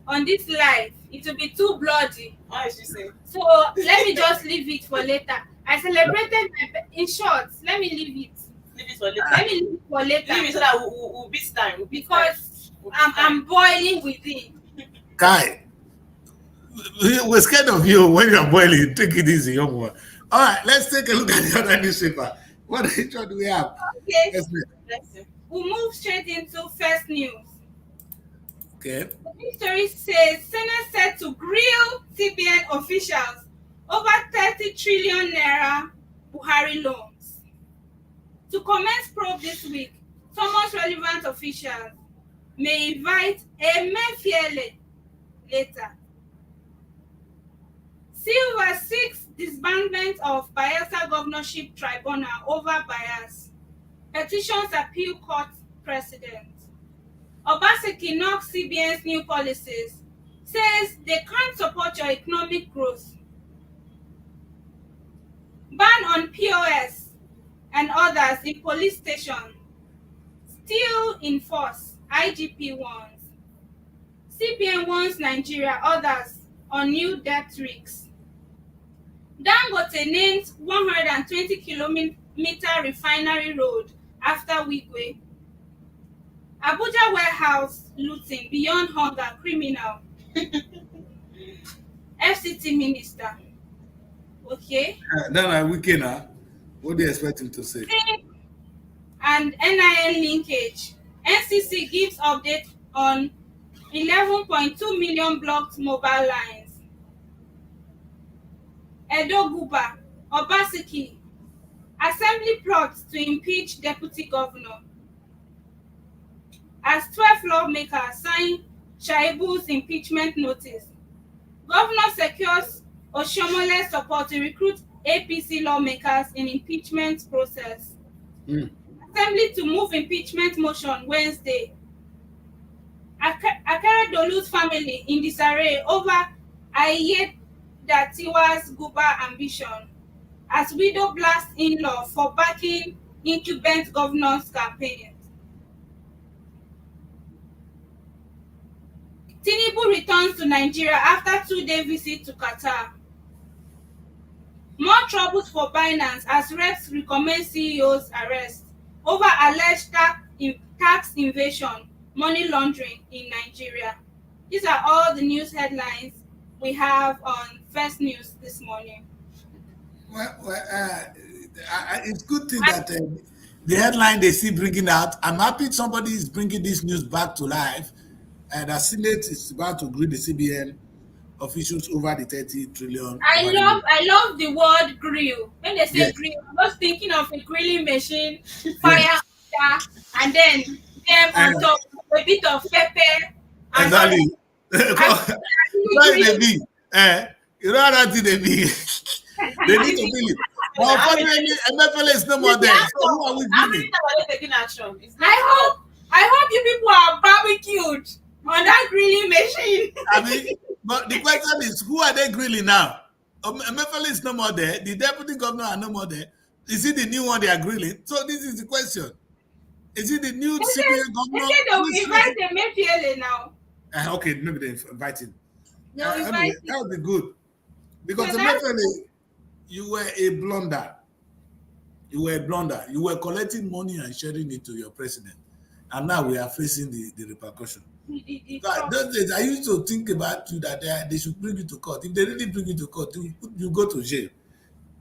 on this life, it will be too bloody. What is she saying? So let me just leave it for later. I celebrated in short, let me leave it. Leave it for later. Let me leave it for later. Leave it so that we'll beat time. Because I'm boiling within. Kai, we're scared of you when you're boiling. Take it easy, young one. All right, let's take a look at the other newspaper. What do we have? Okay. Yes, We'll move straight into first news. okay. The story says Senate set to grill CBN officials over 30 trillion naira Buhari loans. To commence probe this week, Thomas relevant officials may invite Emefiele later. Silver 6 disbandment of Bayelsa governorship tribunal over bias. Petitions appeal court precedent. Obaseki knocks CBN's new policies, says they can't support your economic growth. Ban on POS and others in police stations still in force, IGP warns. CBN warns Nigeria, others on new debt risks. Dangote named 120-kilometer refinery road after Wigwe. Abuja warehouse looting beyond hunger criminal. FCT minister. Okay. Then I weekend now. What do you expect him to say? And NIN linkage. NCC gives update on 11.2 million blocked mobile lines. Edo Guba, Obaseki, Assembly plots to impeach Deputy Governor. As 12 lawmakers sign Shaibu's impeachment notice, Governor secures Oshomole's support to recruit APC lawmakers in impeachment process. Assembly to move impeachment motion Wednesday. Akeredolu's family in disarray over Aiyedatiwa's Guba ambition as widow blasts in-law for backing incumbent governor's campaign. Tinubu returns to Nigeria after 2-day visit to Qatar. More troubles for Binance as reps recommend CEO's arrest over alleged tax evasion, money laundering in Nigeria. These are all the news headlines we have on First News this morning. Well, it's good thing that the headline they see bringing out. I'm happy somebody is bringing this news back to life. And the Senate is about to grill the CBN officials over the 30 trillion. I love the word grill. When they say Yes. grill, I'm just thinking of a grilling machine, fire, and then them on top a bit of pepper. And Exactly. grill. They be. You know how that thing they be. They need to bill it. But unfortunately, MFL is no more there. So who are we How grilling? many times are they taking action? It's I hope you people are barbecued on that grilling machine. I mean, But the question is, who are they grilling now? Emefiele is no more there. The deputy governor are no more there. Is it the new one they are grilling? So this is the question. Is it the new They CBN said governor? they will invite the Emefiele now. Okay, maybe they invite him. They'll Anyway, invite that would be good. Because So that's- Emefiele, you were a blunder. You were a blunder. You were collecting money and sharing it to your president. And now we are facing the repercussion. Those days, I used to think about you that they should bring you to court. If they really bring you to court, you go to jail.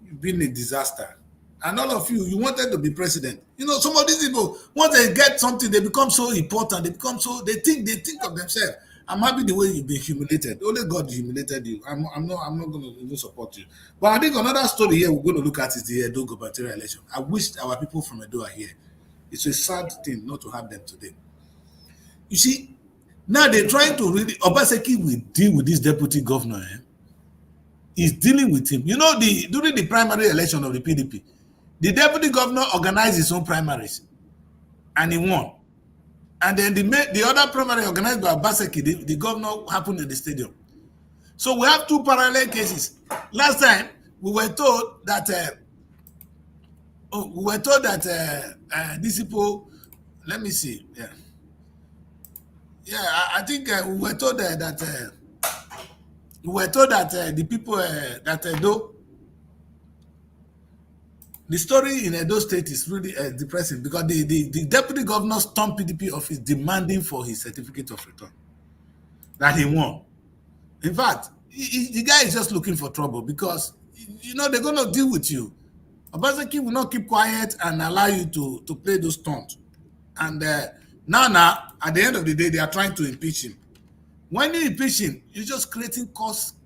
You've been a disaster. And all of you wanted to be president. You know, some of these people, once they get something, they become so important. They think of themselves. I'm happy the way you've been humiliated. Only God humiliated you. I'm not going to even support you. But I think another story here we're going to look at is the Edo gubernatorial election. I wish our people from Edo are here. It's a sad thing not to have them today. You see, now they're trying to really, Obaseki will deal with this deputy governor. He's dealing with him. You know, during the primary election of the PDP, the deputy governor organized his own primaries and he won. And then the other primary organized by Obaseki, the governor, happened in the stadium. So we have two parallel cases. Last time, we were told that these people, let me see, I think we were told that the people that Edo, the story in Edo State is really depressing because the deputy governor stormed PDP office demanding for his certificate of return that he won. In fact, the guy is just looking for trouble because, you know, they're going to deal with you. Obaseki will not keep quiet and allow you to play those stunts. And now, at the end of the day, they are trying to impeach him. When you impeach him, you're just creating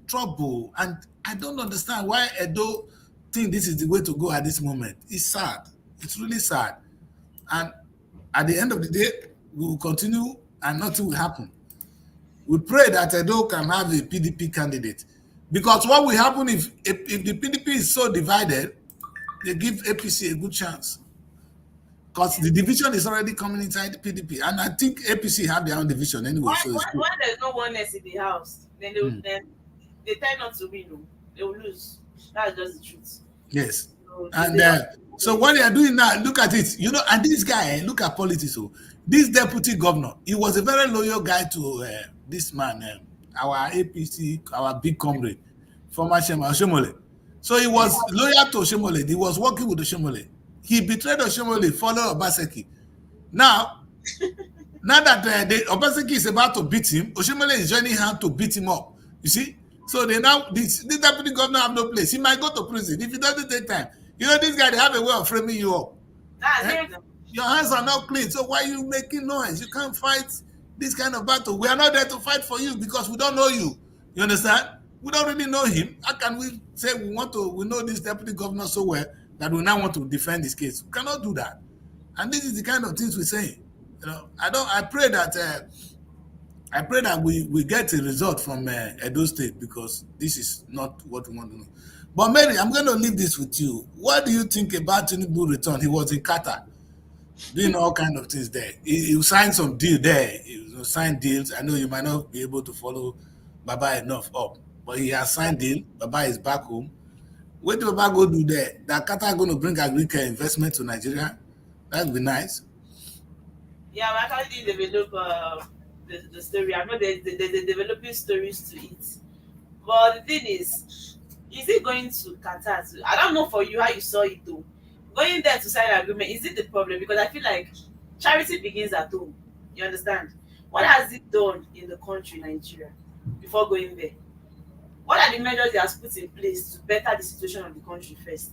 trouble. And I don't understand why Edo think this is the way to go at this moment. It's sad. It's really sad. And at the end of the day, we will continue and nothing will happen. We pray that Edo can have a PDP candidate. Because what will happen if the PDP is so divided, they give APC a good chance. Because the division is already coming inside the PDP. And I think APC have their own division anyway. Why there's no oneness in the house, then they tend not to win. They will lose. That's just the truth. Yes. And so what they are doing now, look at it. You know, and this guy, look at politics. So this deputy governor, he was a very loyal guy to this man, our APC, our big comrade, former Chairman Oshomole. So he was loyal to Oshomole. He was working with Oshomole. He betrayed Oshomole, followed Obaseki. Now that Obaseki is about to beat him, Oshomole is joining hand to beat him up. You see? So they now, this deputy governor have no place. He might go to prison if he doesn't take time. You know, this guy, they have a way of framing you up. Your hands are not clean. So why are you making noise? You can't fight this kind of battle. We are not there to fight for you because we don't know you. You understand? We don't really know him. How can we say we know this deputy governor so well that we now want to defend his case? We cannot do that. And this is the kind of things we're saying. You know, I pray that we get a result from Edo State because this is not what we want to know. But Mary, I'm going to leave this with you. What do you think about Tinubu return? He was in Qatar doing all kinds of things there. He signed some deal there. He signed deals. I know you might not be able to follow Baba enough up, but he has signed deal. Baba is back home. What do Baba go do there? That Qatar going to bring agriculture investment to Nigeria? That would be nice. Yeah, we actually did develop the story. I know they're developing stories to it. But the thing is it going to Qatar? I don't know for you how you saw it though. Going there to sign an agreement, is it the problem? Because I feel like charity begins at home. You understand? What has it done in the country, Nigeria, before going there? What are the measures they have put in place to better the situation of the country first?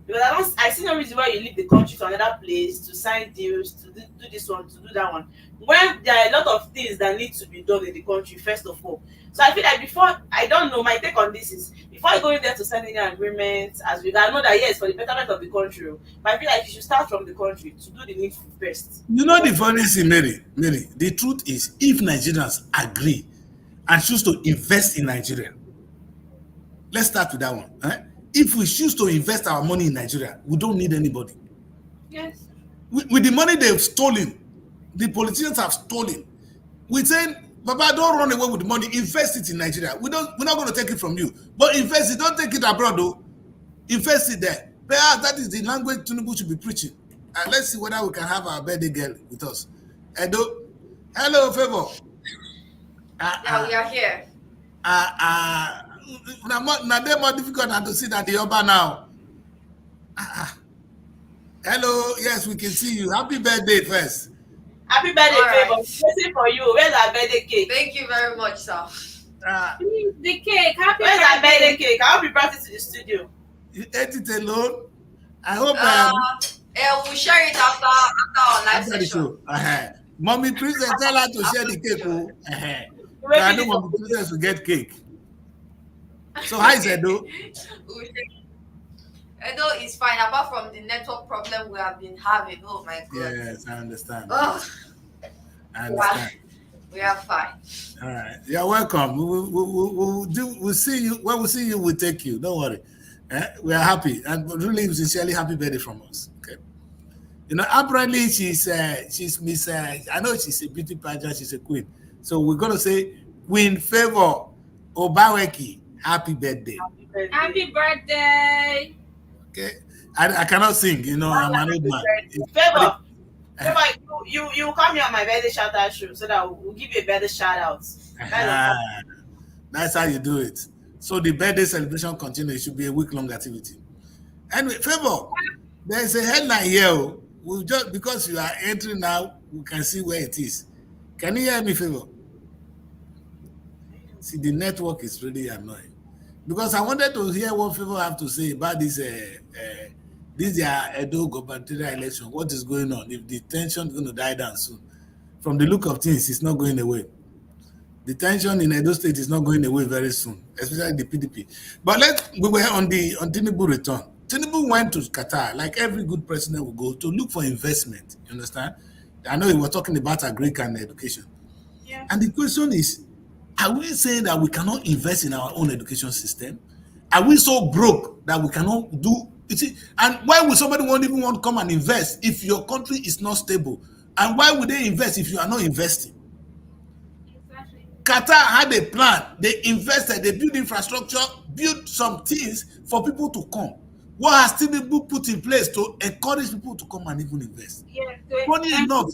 Because I see no reason why you leave the country to another place to sign deals, to do this one, to do that one, when there are a lot of things that need to be done in the country, first of all. So I feel like I don't know, my take on this is, before you go in there to sign any agreement, as we know that yes, for the betterment of the country, but I feel like you should start from the country to do the needful first. You know the funny thing, Mary, the truth is, if Nigerians agree and choose to invest in Nigeria, let's start with that one. If we choose to invest our money in Nigeria, we don't need anybody. Yes. With the money they've stolen, the politicians have stolen. We're saying Papa, don't run away with the money. Invest it in Nigeria. We're not going to take it from you. But invest it. Don't take it abroad, though. Invest it there. Perhaps that is the language Tinubu should be preaching. And let's see whether we can have our birthday girl with us. Edo, hello, Favor. Yeah, we are here. Now they're more difficult than to see that the Oba now. Hello, yes, we can see you. Happy birthday first. Happy birthday, Favor. Waiting for you. Where's our birthday cake? Thank you very much, sir. Please, the cake. Happy Where's our birthday. birthday cake? I hope you brought it to the studio. You ate it alone? I hope We'll share it after our live after the session. show. Mommy Princess, tell her to share the cake. I know Mommy Princess will get cake. So how is Edo? Edo is fine, apart from the network problem we have been having. Oh my God. Yes, I understand. Oh, I understand. we are fine. All right, you're welcome. We'll see you. When we see you, we'll take you. Don't worry. We are happy and really sincerely happy birthday from us. Okay. You know, apparently she's Miss. I know she's a beauty pageant. She's a queen. So we're gonna say Queen Favor Obaweki. Happy birthday. Happy birthday. Happy birthday. Okay. I cannot sing. You know, I'm an old man. Favor, you come here on my birthday shout out show so that we'll give you a birthday shout out. That's how you do it. So the birthday celebration continues. It should be a week-long activity. Anyway, Favor, there is a headline here. We just because you are entering now, we can see where it is. Can you hear me, Favor? See, the network is really annoying. Because I wanted to hear what Favor have to say about this Edo gubernatorial election. What is going on? If the tension is going to die down soon. From the look of things, it's not going away. The tension in Edo State is not going away very soon, especially the PDP. But we were on Tinubu return. Tinubu went to Qatar, like every good president will go, to look for investment. You understand? I know he was talking about agric and education. Yeah. And the question is, are we saying that we cannot invest in our own education system? Are we so broke that we cannot do it? And why would somebody even want to come and invest if your country is not stable? And why would they invest if you are not investing? Qatar had a plan. They invested, they built infrastructure, built some things for people to come. What has Tinubu put in place to encourage people to come and even invest? Yes. Funny enough,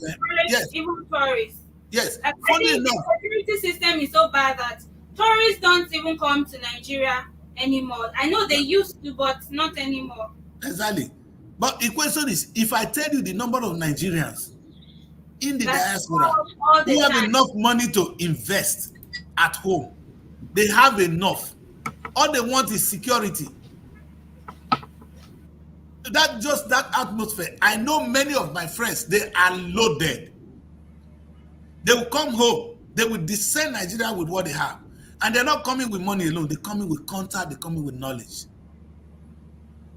yes. Even tourists. Yes. I Funny think enough. the security system is so bad that tourists don't even come to Nigeria anymore. I know they used to, but not anymore. Exactly. But the question is, if I tell you the number of Nigerians in the diaspora who have enough money to invest at home, they have enough. All they want is security. That atmosphere. I know many of my friends, they are loaded. They will come home, they will descend Nigeria with what they have. And they're not coming with money alone, they're coming with contact, they're coming with knowledge.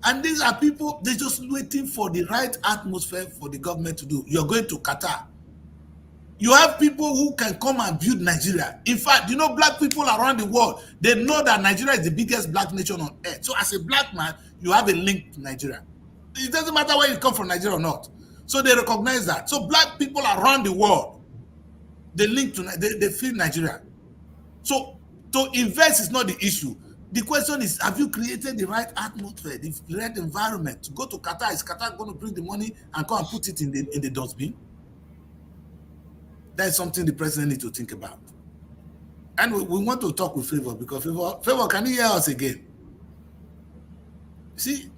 And these are people, they're just waiting for the right atmosphere for the government to do. You're going to Qatar. You have people who can come and build Nigeria. In fact, you know, black people around the world, they know that Nigeria is the biggest black nation on earth. So as a black man, you have a link to Nigeria. It doesn't matter where you come from, Nigeria or not. So they recognize that. So black people around the world, they link to, they feel Nigeria. So to invest is not the issue. The question is, have you created the right atmosphere, the right environment to go to Qatar? Is Qatar going to bring the money and come and put it in the dustbin? That's something the president needs to think about. And we want to talk with Favor because Favor, can you hear us again? See,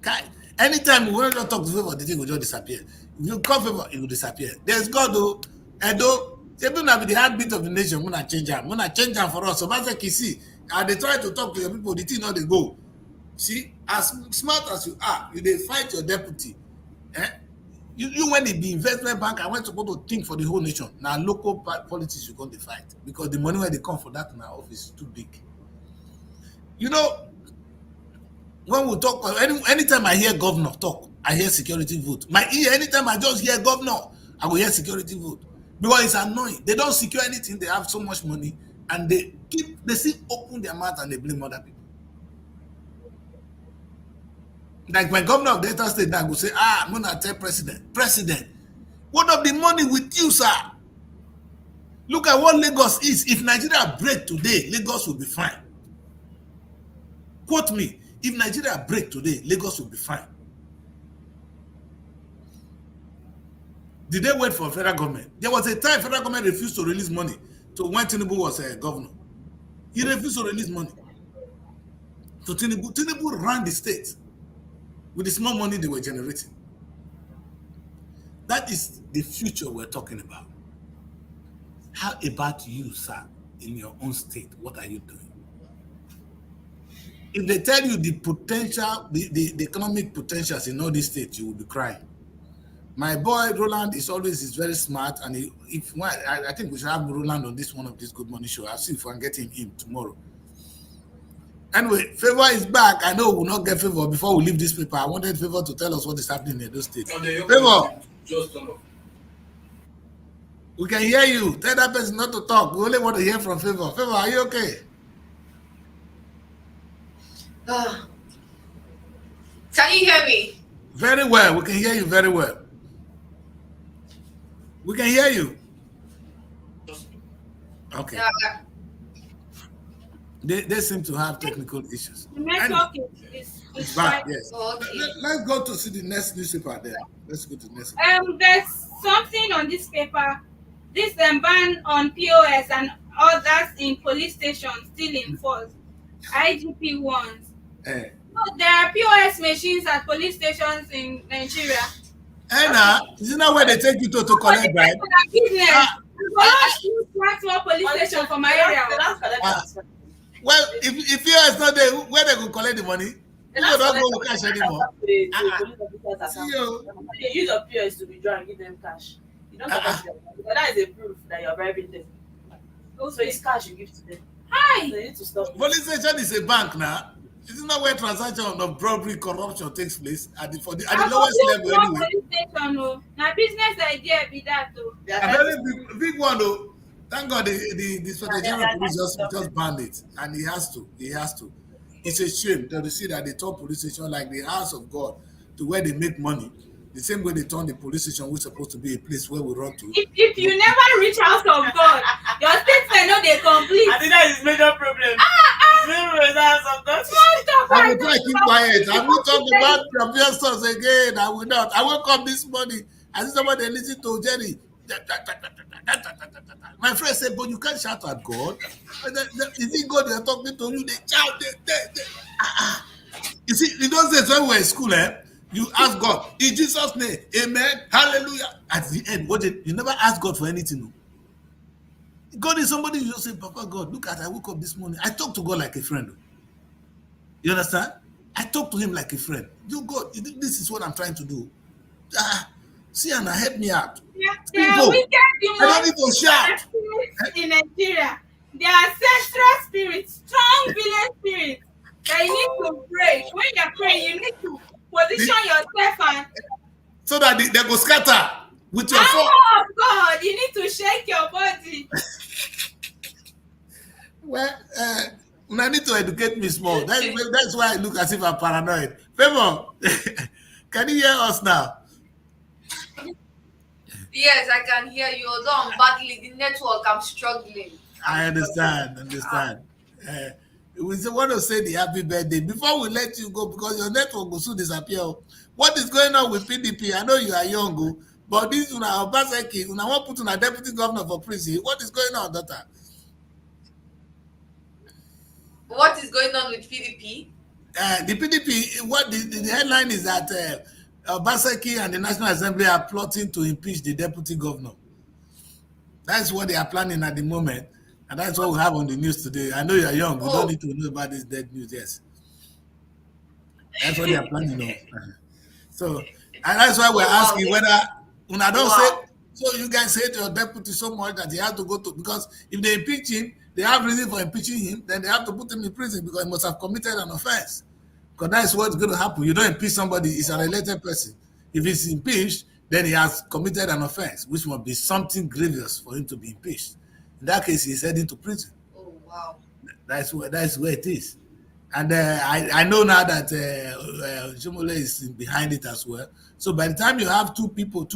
anytime we want to talk to Favor, the thing will just disappear. If you call Favor, it will disappear. There's God, though. Edo, they don't have the heartbeat of the nation. I'm going to change them. I'm going to change them for us. So that's like you see. And they try to talk to your people, the thing not they go. See, as smart as you are, you they fight your deputy. You when it be investment bank, I went to go to think for the whole nation. Now local politics you going to fight because the money where they come for that in our office is too big. You know, when we talk, anytime I hear governor talk, I hear security vote. My ear, anytime I just hear governor, I will hear security vote because it's annoying. They don't secure anything. They have so much money and they still open their mouth and they blame other people. Like my governor of Delta State now will say, I'm going to tell president, what of the money with you, sir? Look at what Lagos is. If Nigeria break today, Lagos will be fine. Quote me. If Nigeria break today, Lagos will be fine. Did they wait for federal government? There was a time federal government refused to release money to when Tinubu was a governor. He refused to release money to Tinubu. Tinubu ran the state with the small money they were generating. That is the future we're talking about. How about you, sir, in your own state? What are you doing? If they tell you the potential, the economic potentials in all these states, you will be crying. My boy Roland is very smart, and I think we should have Roland on this one of this Good Morning show. I'll see if I can get him in tomorrow. Anyway, Favor is back. I know we'll not get Favor before we leave this paper. I wanted Favor to tell us what is happening in those states. Favor, just turn off. We can hear you. Tell that person not to talk. We only want to hear from Favor. Favor, are you okay? Can you hear me? Very well. We can hear you very well. We can hear you. Okay. Yeah. They seem to have technical issues. The network is back, quite- yes. Okay. Let's go to see the next newspaper there. Let's go to the next. There's something on this paper. This ban on POS and others in police stations still in force. IGP warns. Eh. So there are POS machines at police stations in Nigeria. Isn't that where they take you to collect bribe? Maxwell police station for my area. Well, if POS not there, where they go collect the money? People don't go with cash anymore. They use your POS to withdraw and give them cash. You don't have to. But that is a proof that you're bribing them. Also, it's cash you give to them. Hi. So you need to stop. Police station is a bank now. Isn't that where transaction of robbery, corruption takes place at the lowest level anyway? Police station, no. Now business idea be that though. A very big one though. Thank God the Inspector General of Police just banned it, and he has to. It's a shame that you see that they turn police station like the house of God to where they make money. The same way they turn the police station, which is supposed to be a place where we run to. If you never reach house of God, your statement no dey complete. I think that is major problem. I will try to keep quiet. I will talk about your pastors again. I will not. I woke up this morning. I see somebody listen to Jerry. My friend said, but you can't shout at God. Is it God they're talking to you? They shout. You see, in those days when we were in school, you ask God, in Jesus' name, amen, hallelujah. At the end, you never ask God for anything. No? God is somebody you just say, Papa God, look at I woke up this morning. I talk to God like a friend. You understand? I talk to him like a friend. You God, this is what I'm trying to do. See, Anna, help me out. There are wicked I don't need to shout. spirits in Nigeria. There are ancestral spirits, strong village spirits that you need to pray. When you're praying, you need to position yourself and so that they go scatter with your phone. oh God, you need to shake your body. Well, I need to educate me small. That's why I look as if I'm paranoid. Favor, can you hear us now? Yes, I can hear you. Although I'm badly, the network, I'm struggling. I understand. We want to say the happy birthday before we let you go because your network will soon disappear. What is going on with PDP? I know you are young, but this one, Obaseki, I want to put on a deputy governor for prison. What is going on, daughter? What is going on with PDP? The PDP, what the headline is that Obaseki and the National Assembly are plotting to impeach the deputy governor. That's what they are planning at the moment. And that's what we have on the news today. I know you are young. We don't need to know about this dead news. Yes. That's what they are planning on. So, and that's why we're asking whether, when I don't say, so you guys hate your deputy so much that he has to go to, because if they impeach him, they have reason for impeaching him, then they have to put him in prison because he must have committed an offense. Because that's what's going to happen. You don't impeach somebody, it's a related person. If he's impeached, then he has committed an offense, which must be something grievous for him to be impeached. In that case, he's heading to prison. Oh, wow. That's where it is. And I know now that Jumole is behind it as well. So by the time you have two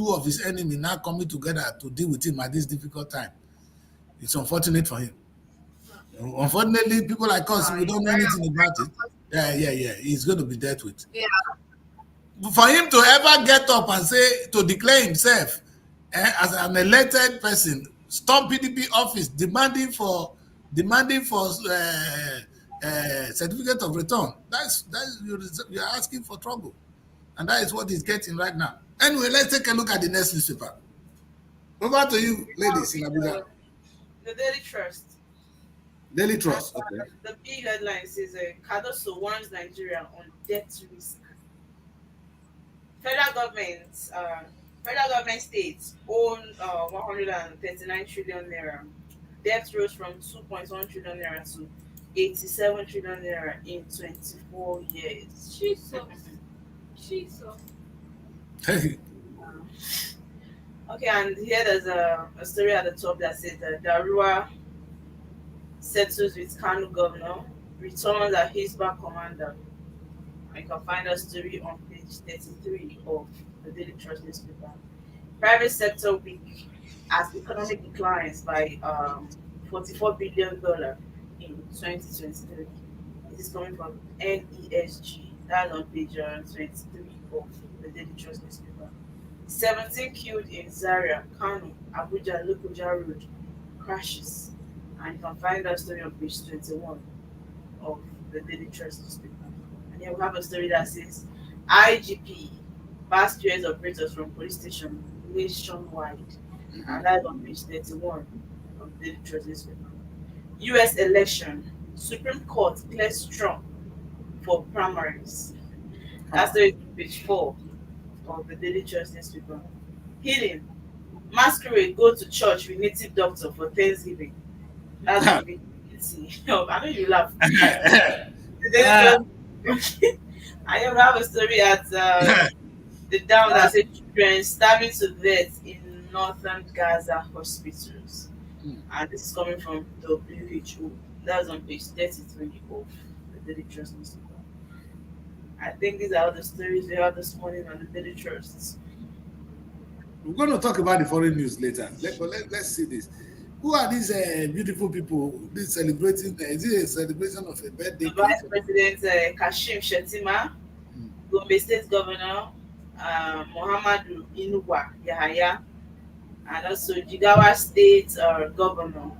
of his enemies now coming together to deal with him at this difficult time, It's unfortunate for him. Unfortunately, people like us, we don't know anything about it. Yeah. He's going to be dealt with. Yeah. For him to ever get up and say, to declare himself as an elected person, storm PDP office, demanding for certificate of return, that's you're asking for trouble, and that is what he's getting right now. Anyway, let's take a look at the next newspaper. Over to you, ladies in Abuja. The Daily Trust. Daily Trust. Okay. The big headline says Cardoso warns Nigeria on debt risk. Federal government states own 139 trillion naira. Debt rose from 2.1 trillion naira to 87 trillion naira in 24 years. Jesus. Hey. Okay, and here there's a story at the top that says that Darua settles with Kanu governor, returns as Hisbah commander. And you can find that story on page 33 of the Daily Trust newspaper. Private sector weak as economic declines by $44 billion in 2023. This is coming from NESG. That's on page 23 of the Daily Trust newspaper. 17 killed in Zaria, Kano, Abuja, Lokoja Road crashes. And you can find that story on page 21 of the Daily Trust newspaper. And here we have a story that says IGP bars POS operators from police station nationwide. And that's on page 31 of the Daily Trust newspaper. US election, Supreme Court clears Trump for primaries. That's the page 4 of the Daily Trust newspaper. Healing, masquerade go to church with native doctor for Thanksgiving. That's on page 80. I know you laugh. The Daily Trust. I have a story at the down that said children stabbing to death in northern Gaza hospitals. And this is coming from WHO. That's on page 33 of the Daily Trust newspaper. I think these are all the stories we have this morning on the Daily Trust. We're going to talk about the foreign news later. Let's see this. Who are these beautiful people? This celebrating? Is it a celebration of a birthday? The Vice President Kashim Shettima, Gombe State Governor Muhammadu Inuwa Yahaya, and also Jigawa State Governor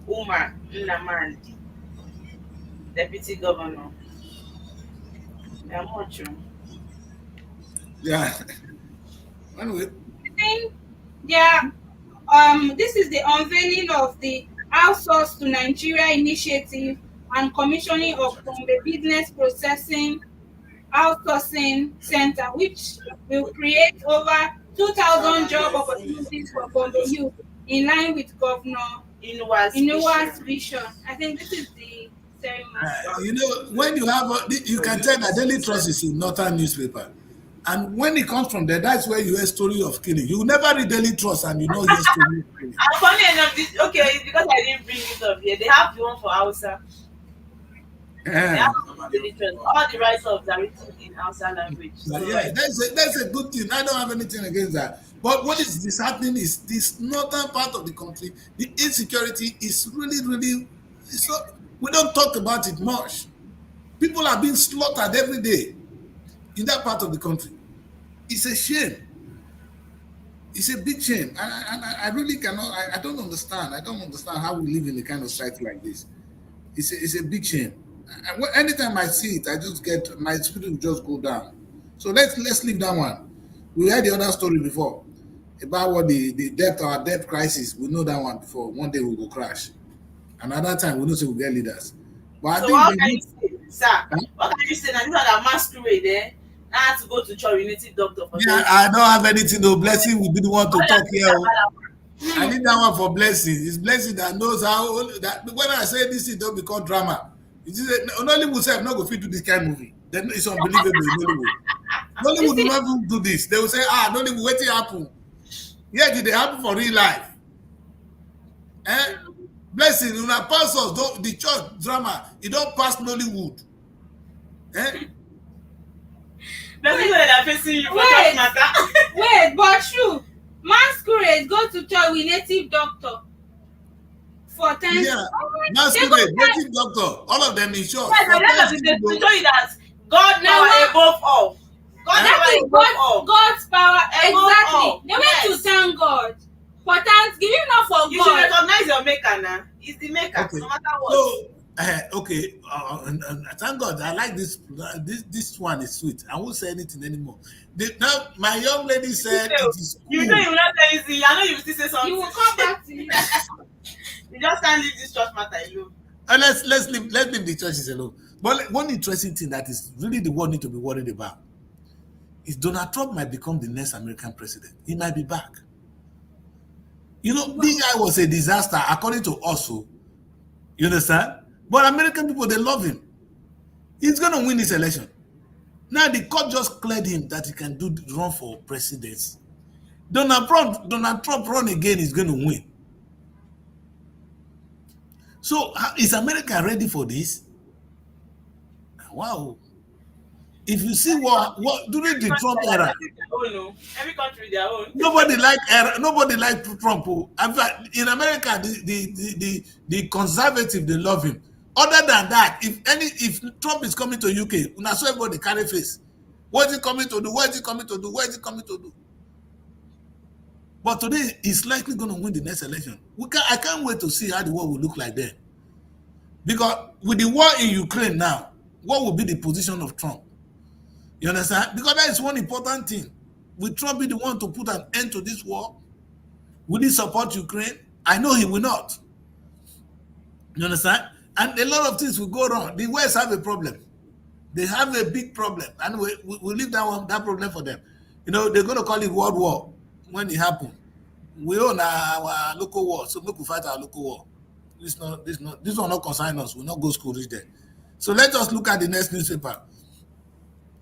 Umar Nnamdi, Deputy Governor. Yeah. Anyway. Yeah. This is the unveiling of the Outsource to Nigeria initiative and commissioning of Gombe Business Processing Outsourcing Center, which will create over 2,000 job opportunities for Gombe youth, in line with Governor Inuwa's vision. I think this is the ceremony. When you have, you can tell that Daily Trust is a northern newspaper. And when it comes from there, that's where you hear story of killing. You never read Daily Trust and you know your story. And funny enough, it's because I didn't bring it up here. They have the one for Hausa. They have Daily Trust. All the write-ups are written in Hausa language. So yeah, that's a good thing. I don't have anything against that. But what is disheartening is this northern part of the country, the insecurity is really, so we don't talk about it much. People are being slaughtered every day in that part of the country. It's a shame. It's a big shame. I really cannot, I don't understand. I don't understand how we live in a kind of society like this. It's a big shame. And anytime I see it, I just get, my spirit will just go down. So let's leave that one. We heard the other story before about what the debt, our debt crisis. We know that one before. One day we will crash. Another time we know we'll get leaders. But so what can you say, sir? Huh? What can you say? Now these are the masquerade there. I had to go to church with native doctor for yeah, I don't have anything. No blessing. We didn't want to talk here. I need that one for blessing. It's blessing that knows how that when I say this, it don't become drama. It's Nollywood self not go fit do this kind of movie. Then it's unbelievable in Nollywood. Nollywood will not even do this. They will say, Nollywood, what happen? Yeah, did they happen for real life? Blessing, you know, pastors don't the church drama, it don't pass Nollywood. Wait, but true. Masquerade go to church with native doctor. for times. Yeah. They Masquerade, go thank native doctor, all of them in short. Yes, For at the end of the day, to show you that God Now, power above all. God that power is above all. God's power. Exactly. all. They went to Yes. thank God for thanksgiving, not for You should God. recognize your maker now. He's the maker, Okay. no matter what. So, okay, and thank God, I like this. This one is sweet. I won't say anything anymore. Now, my young lady said it is cool. You know you will not say anything. I know you will still say something. He will come back to you. You just can't leave this church matter alone. And let's leave the churches alone. But one interesting thing that is really the one need to be worried about is Donald Trump might become the next American president. He might be back. You know, this guy was a disaster according to us. You understand? But American people, they love him. He's going to win this election. Now the court just cleared him that he can run for presidency. Donald Trump run again, he's going to win. So is America ready for this? Wow. If you see what during the Trump era, Every country their own. nobody liked Trump. In fact, in America, the conservative, they love him. Other than that, if Trump is coming to UK, now so everybody carry face. What is he coming to do? What is he coming to do? What is he coming to do? But today, he's likely going to win the next election. I can't wait to see how the war will look like then. Because with the war in Ukraine now, what will be the position of Trump? You understand? Because that is one important thing. Will Trump be the one to put an end to this war? Will he support Ukraine? I know he will not. You understand? And a lot of things will go wrong. The West have a problem. They have a big problem. And we leave that problem for them. You know, they're going to call it World War when it happens. We own our local war, so we can fight our local war. This will not concern us. We'll not go school reach there. So let us look at the next newspaper.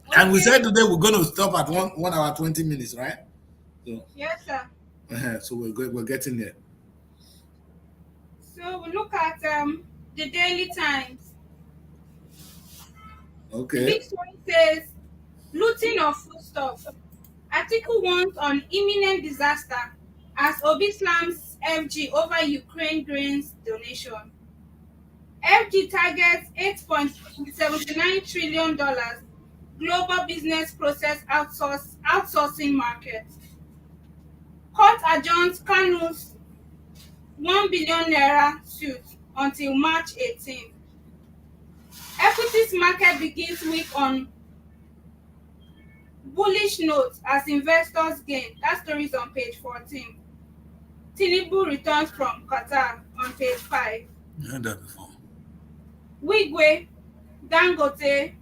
Okay. And we said today we're going to stop at 1 hour 20 minutes, right? So, Yes, sir. So we're getting there. So we look at the Daily Times. Okay. The big story says looting of foodstuff. Article warns on imminent disaster as Obi slams FG over Ukraine grains donation. FG targets $8.79 trillion global business process outsourcing market. Court adjourns Kanu's ₦1 billion suit until March 18. Equities market begins week on bullish note as investors gain. That story is on page 14. Tinubu returns from Qatar on page 5. You heard that before. Wigwe, Dangote,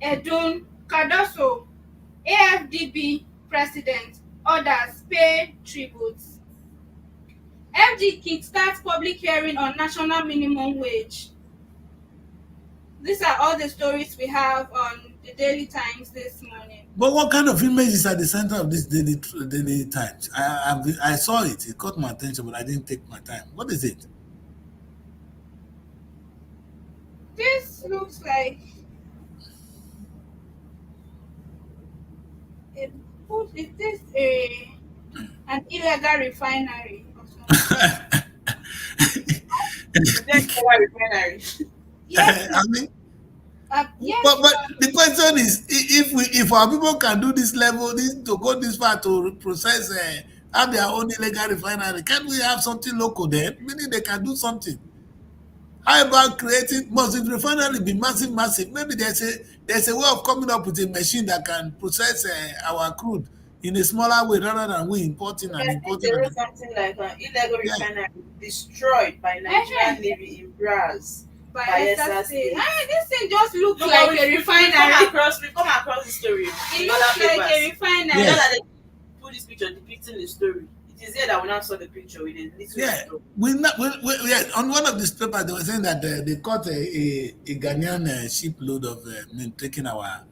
Edun, Cardoso, AFDB president orders pay tributes. FG kickstarts public hearing on national minimum wage. These are all the stories we have on the Daily Times this morning. But what kind of image is at the center of this Daily Times? I saw it. It caught my attention, but I didn't take my time. What is it? This looks like is this an illegal refinery or something? Refinery. Yes. I mean, Yes. but the question is, if our people can do this level, to go this far to process, have their own illegal refinery, can't we have something local there? Meaning they can do something. How about creating? Must the refinery be massive? Maybe there's a way of coming up with a machine that can process our crude in a smaller way rather than we importing and importing. There was something like an illegal refinery destroyed by Nigerian Navy in Braz. By Bayelsa State. State. This thing just looks like a refinery. We've come across the story. It looks like a refinery. You know that they put this picture depicting the story. It is here that we now saw the picture with a little story. On one of these papers, they were saying that they caught a Ghanaian shipload of taking our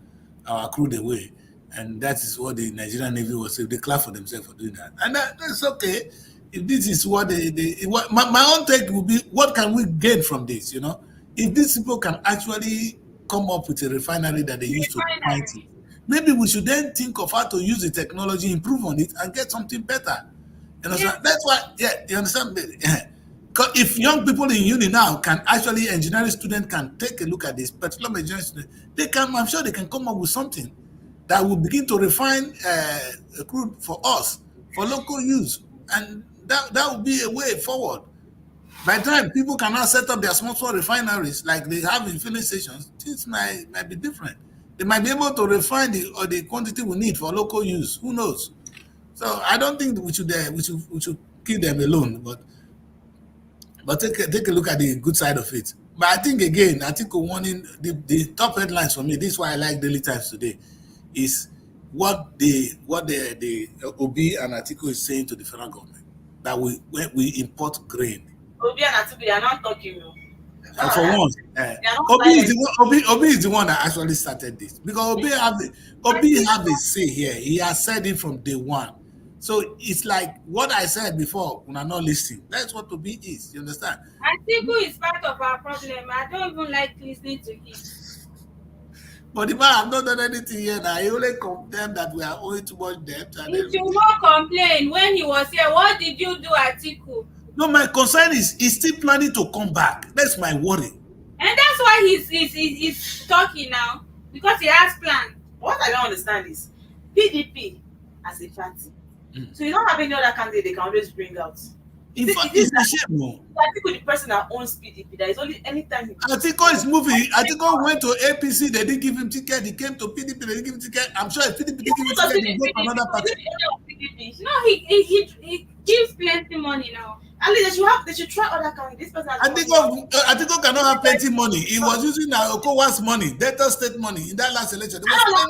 crude away. And that is what the Nigerian Navy was saying. They clap for themselves for doing that. And that's okay. If this is what my own take would be, what can we gain from this, you know? If these people can actually come up with a refinery that they use to refine it, maybe we should then think of how to use the technology, improve on it, and get something better. You understand? That's why, you understand? Because if young people in uni now can actually, engineering students can take a look at this particular engineering student, they can, I'm sure they can come up with something that will begin to refine crude for us, for local use. And that would be a way forward. By the time people can now set up their small refineries like they have in filling stations, things might be different. They might be able to refine the quantity we need for local use. Who knows? So I don't think we should keep them alone, but take a look at the good side of it. But I think again, warning the top headlines for me. This is why I like Daily Times today, is what the Obi and Atiku is saying to the federal government, that we import grain. Obi and Atiku, they are not talking. And for once, Obi is the one that actually started this, because Obi have a say here. He has said it from day one. So it's like what I said before when I'm not listening. That's what Obi is. You understand? Atiku is part of our problem. I don't even like listening to him. But the man have not done anything yet. He only condemned that we are owing too much debt. And He should not complain. When he was here, what did you do, Atiku? No, my concern is he's still planning to come back. That's my worry. And that's why he's talking now, because he has plans. What I don't understand is PDP as a party. So you don't have any other candidate they can always bring out. In fact, it's a shame. No? Atiku, the person that owns PDP, there is only anytime. Atiku is moving. Atiku went to APC, they didn't give him ticket. He came to PDP, they didn't give him ticket. I'm sure if PDP didn't give him ticket, he go to another party. No, he gives plenty money now. At least they should try other candidates. This person has Atiku cannot have plenty money. He was using Okowa's money, Delta State money in that last election. There was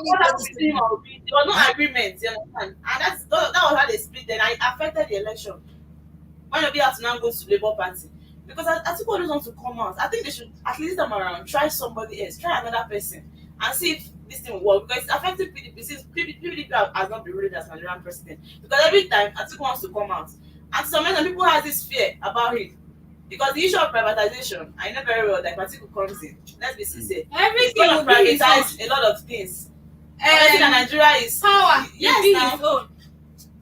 no agreement, you understand? And that was how they split. Then it affected the election. When Obi had to now go to Labour Party, because Atiku always wants to come out. I think they should at least come around, try somebody else, try another person, and see if this thing will work. Because it's affecting PDP. Since PDP has not been ruling as Nigerian president, because every time Atiku wants to come out, and some people have this fear about it. Because the issue of privatization, I know very well that Atiku comes in. Let's be sincere. Everything will be privatize a lot of things. Nigeria is power. Yes, be his own.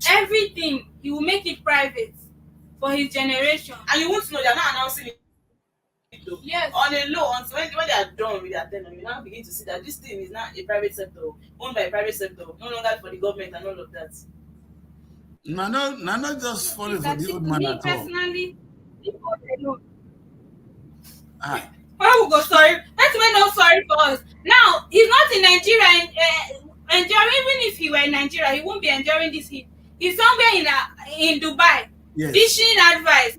Everything he will make it private for his generation. And you won't know, they are not announcing it. Yes. On a low, until when they are done with their tenure, you now begin to see that this thing is not a private sector, owned by a private sector, no longer for the government and all of that. No, just falling for the old man at all. Personally, people alone. Why we go sorry? Let's make no sorry for us. Now he's not in Nigeria enjoying. Even if he were in Nigeria, he won't be enjoying this heat. He's somewhere in Dubai, dishing advice,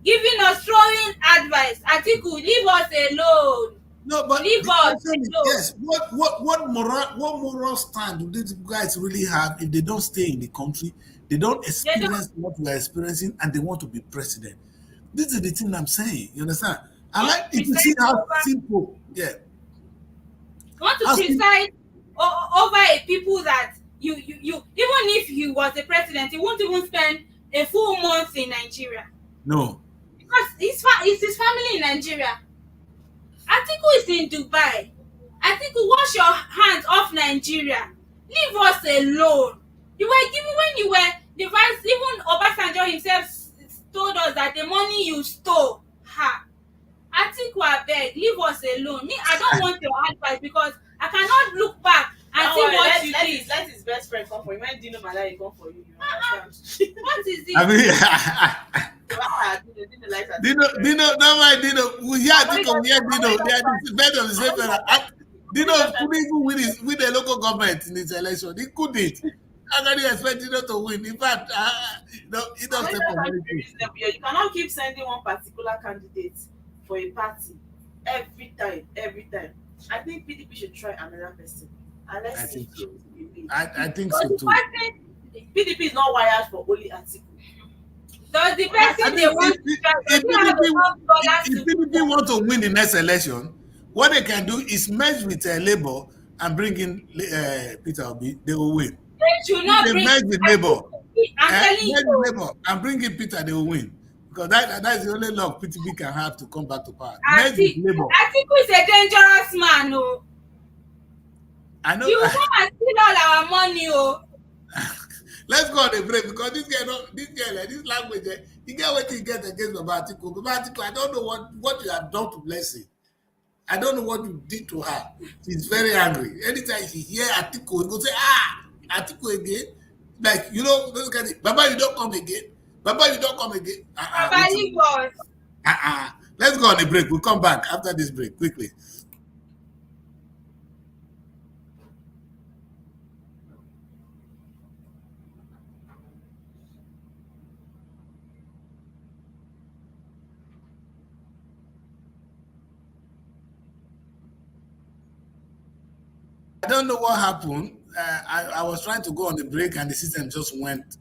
giving us, throwing advice. Atiku, leave us alone. No, but leave us alone. Yes. What moral stand do these guys really have if they don't stay in the country? They don't experience what we are experiencing, and they want to be president. This is the thing I'm saying. You understand? I like it to see how simple. Yeah. You want to decide over a people that you even if he was the president, he won't even spend a full month in Nigeria. No. Because it's his family in Nigeria. Atiku is in Dubai. Atiku, wash your hands off Nigeria. Leave us alone. You were given when you were the vice, even Obasanjo himself told us that the money you stole, Atiku, abeg, leave us alone. Me, I don't want your advice because I cannot look back and see what you did. Let his best friend come for you. When Dino Malai come for you, understand? What is it? I mean, Dino. Yeah, Dino. They are the best of the same fellow. Dino couldn't even win the local government in this election. He couldn't. How can you expect Dino to win? In fact, he doesn't step on you cannot keep sending one particular candidate for a party every time. I think PDP should try another person. I think so. I think so too. PDP is not wired for only Atiku. Does the person they want to try? If PDP want to win the next election, what they can do is merge with Labour and bring in Peter Obi. They will win. They should not bring merge with Labour. I'm telling you. Labour and bring in Peter, they will win. Because that is the only luck PDP can have to come back to power. Atiku is a dangerous man, no. I know. You will come and steal all our money, oh. Let's go on a break because this language, You get what you get against Baba Atiku. Baba Atiku, I don't know what you have done to Blessing. I don't know what you did to her. She's very angry. Anytime she hear Atiku, she go say, Atiku again. Like, you know, those kind of, Baba, you don't come again. Baba, you don't come again. Baba Lagos. Let's go on a break. We'll come back after this break quickly. I don't know what happened. I was trying to go on the break and the system just went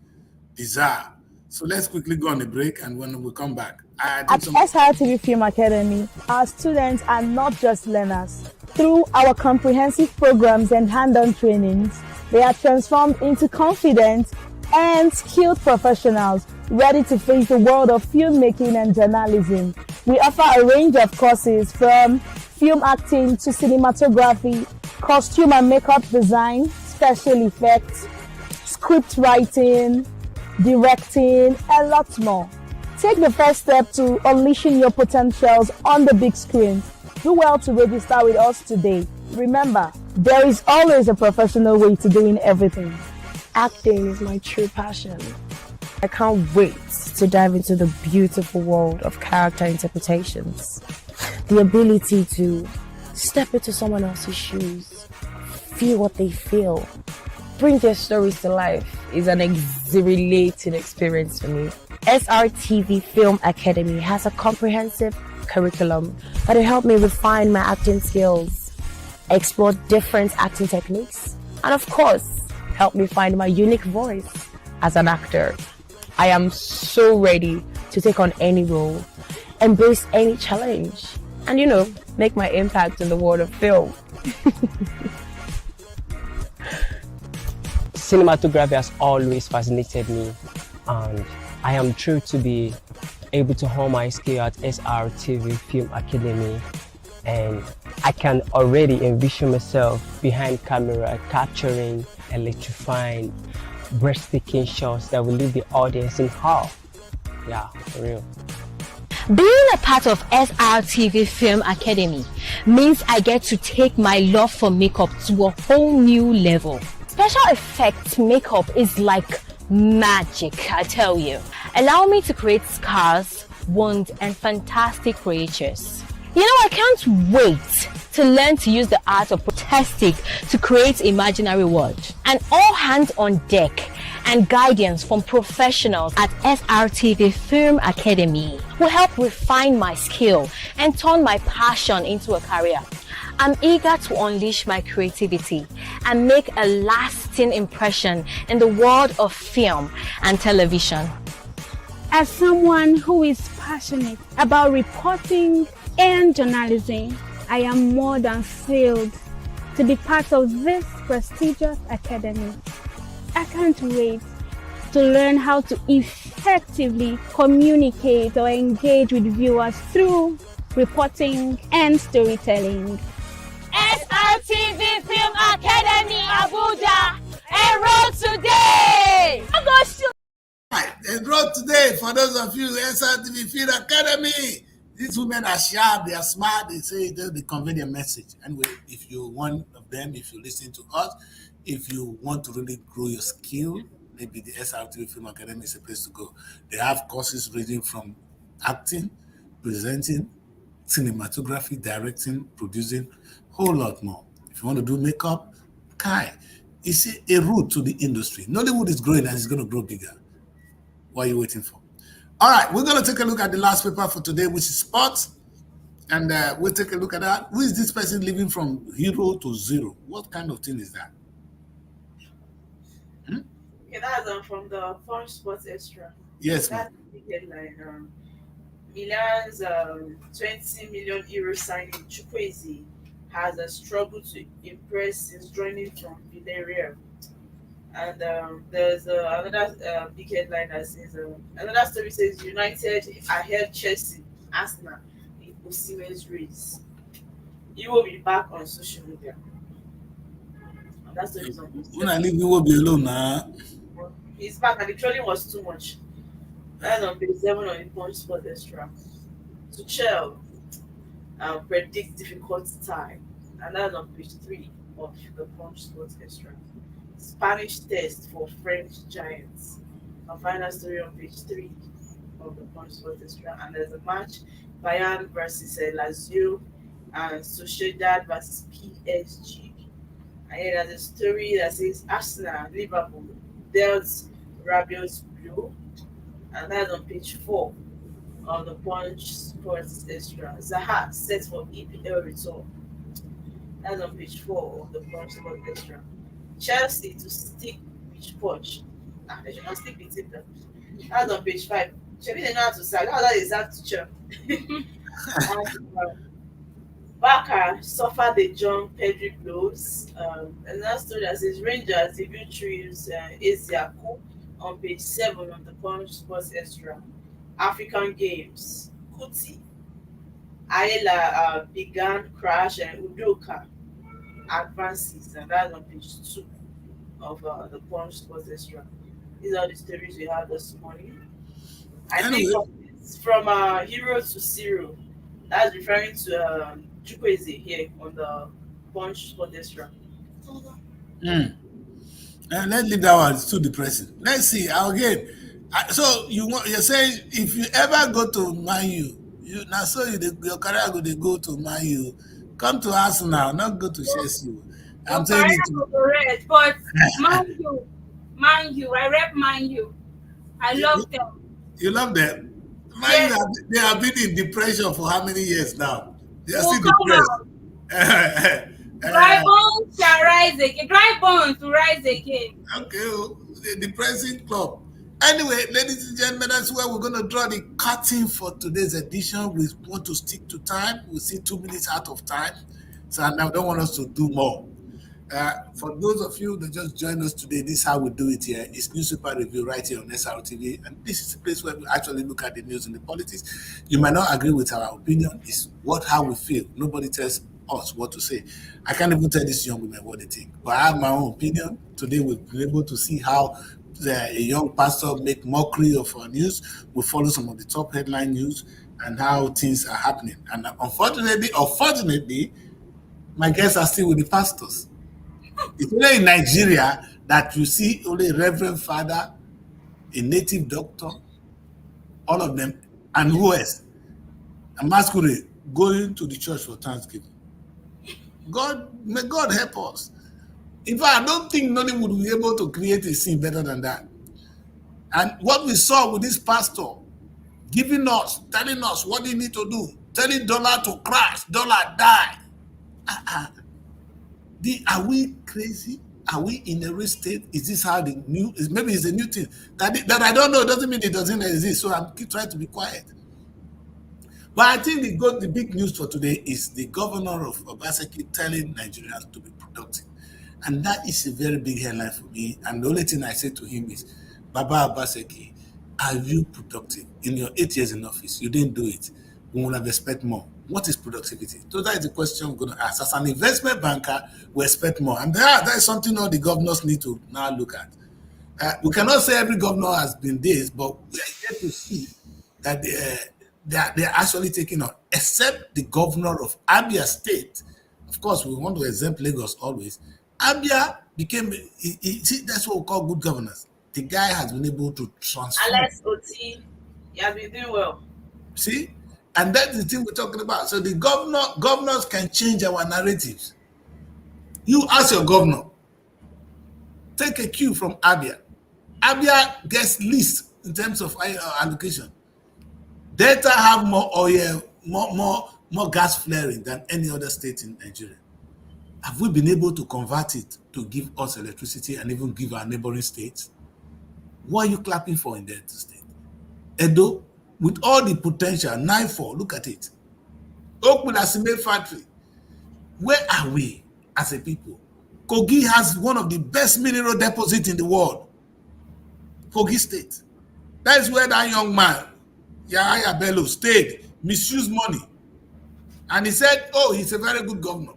bizarre. So let's quickly go on the break, and when we come back, At SRTV Film Academy, our students are not just learners. Through our comprehensive programs and hand-on trainings, they are transformed into confident and skilled professionals ready to face the world of filmmaking and journalism. We offer a range of courses from film acting to cinematography, costume and makeup design, special effects, script writing, directing, and lots more. Take the first step to unleashing your potentials on the big screen. Do well to register with us today. Remember, there is always a professional way to doing everything. Acting is my true passion. I can't wait to dive into the beautiful world of character interpretations. The ability to step into someone else's shoes, feel what they feel, bring their stories to life is an exhilarating experience for me. SRTV Film Academy has a comprehensive curriculum that will help me refine my acting skills, explore different acting techniques, and of course, help me find my unique voice as an actor. I am so ready to take on any role, embrace any challenge, and make my impact in the world of film. Cinematography has always fascinated me, and I am thrilled to be able to hone my skill at SRTV Film Academy, and I can already envision myself behind camera capturing electrifying, breathtaking shots that will leave the audience in awe. Yeah, for real. Being a part of SRTV Film Academy means I get to take my love for makeup to a whole new level. Special effects makeup is like magic, I tell you. Allow me to create scars, wounds, and fantastic creatures. I can't wait to learn to use the art of prosthetic to create imaginary world. And all hands on deck and guidance from professionals at SRTV Film Academy will help refine my skill and turn my passion into a career. I'm eager to unleash my creativity and make a lasting impression in the world of film and television. As someone who is passionate about reporting and journalism, I am more than thrilled to be part of this prestigious academy. I can't wait to learn how to effectively communicate or engage with viewers through reporting and storytelling. SRTV Film Academy Abuja, enroll today! Enroll today for those of you SRTV Film Academy. These women are sharp, they are smart, they say they convey their message. Anyway, if you're one of them, if you listen to us, if you want to really grow your skill, maybe the SRTV Film Academy is a place to go. They have courses ranging from acting, presenting, cinematography, directing, producing, whole lot more. If you want to do makeup, it's a route to the industry. Nollywood is growing and it's going to grow bigger. What are you waiting for? All right, we're going to take a look at the last paper for today, which is sports. And we'll take a look at that. Who is this person living from hero to zero? What kind of thing is that? Okay, that's from the Fun Sports Extra. Yes, ma'am. That's the headline. Milan's 20 million euro signing Chukwueze has struggled to impress since joining from Villarreal. And there's another big headline that says another story says United ahead Chelsea, Arsenal in Osimhen's race. You will be back on social media. And that story is on. When I leave, you will be alone now. He's back, and the trolling was too much. That's on page 7 on the Punch Sport Extra. Tuchel predict difficult time, and that's on page 3 of the Punch Sport Extra. Spanish test for French giants. A final story on page 3 of the Punch Sport Extra. And there's a match Bayern versus Lazio and Sociedad versus PSG. And here there's a story that says Arsenal, Liverpool dealt Rabiot's blow. And that's on page 4 of the Punch Sports Extra. Zaha set for EPL return. That's on page 4 of the Punch Sports Extra. Chelsea to stick with Poch. They should not stick with him. That's on page 5. Maybe they know how to sell. That is that teacher. Barca suffered the John Pedri blows. Another story that says Rangers debut trios Eziaku on page 7 of the Punch Sports Extra. African Games. Kuti. Ayala began crash and Udoka advances, and that's on page 2 of the Punch Sports Extra. These are the stories we have this morning. I think it's from hero to zero. That's referring to Chukwueze here on the Punch Sports Extra. And let's leave that one. It's too depressing. Let's see again. So you're saying if you ever go to Man U, now so your career go to Man U. Come to Arsenal, not go to Chelsea. I'm saying it. But Man U, I rep Man U. I love them. You love them? Man U, they have been in depression for how many years now? They are still depressed. Dry bones shall rise again. Dry bones to rise again. Okay, the depressing club. Anyway, ladies and gentlemen, that's where we're going to draw the curtain for today's edition. We want to stick to time. We see 2 minutes out of time. So I don't want us to do more. For those of you that just joined us today, this is how we do it here. It's Newspaper Review right here on SRTV. And this is the place where we actually look at the news and the politics. You might not agree with our opinion. It's how we feel. Nobody tells us what to say. I can't even tell these young women what they think. But I have my own opinion. Today we've been able to see how a young pastor make mockery of our news. We follow some of the top headline news and how things are happening. And unfortunately, my guests are still with the pastors. It's only in Nigeria that you see only a reverend father, a native doctor, all of them, and who else? A masquerade going to the church for Thanksgiving. May God help us. In fact, I don't think nobody would be able to create a scene better than that. And what we saw with this pastor, telling us what they need to do, telling dollar to crash, dollar die. Are we crazy? Are we in a rich state? Is this how the new? Maybe it's a new thing that I don't know. Doesn't mean it doesn't exist. So I'm trying to be quiet. But I think the big news for today is the governor of Obaseki telling Nigerians to be productive. And that is a very big headline for me. And the only thing I say to him is, Baba Obaseki, are you productive? In your 8 years in office, you didn't do it. We would have expect more. What is productivity? So that is the question I'm going to ask. As an investment banker, we expect more. And that is something all the governors need to now look at. We cannot say every governor has been this, but we are yet to see that they're actually taking on, except the governor of Abia State. Of course, we want to exempt Lagos always. Abia became, that's what we call good governance. The guy has been able to transform. Alex Oti, you have been doing well. See? And that's the thing we're talking about. So the governors can change our narratives. You ask your governor, take a cue from Abia. Abia gets least in terms of allocation. Delta have more oil, more gas flaring than any other state in Nigeria. Have we been able to convert it to give us electricity and even give our neighboring states? What are you clapping for in Delta State? Edo, with all the potential, 9-4, look at it. Okpuna Cement Factory. Where are we as a people? Kogi has one of the best mineral deposits in the world. Kogi State. That is where that young man, Yahaya Bello, stayed, misused money. And he said, oh, he's a very good governor.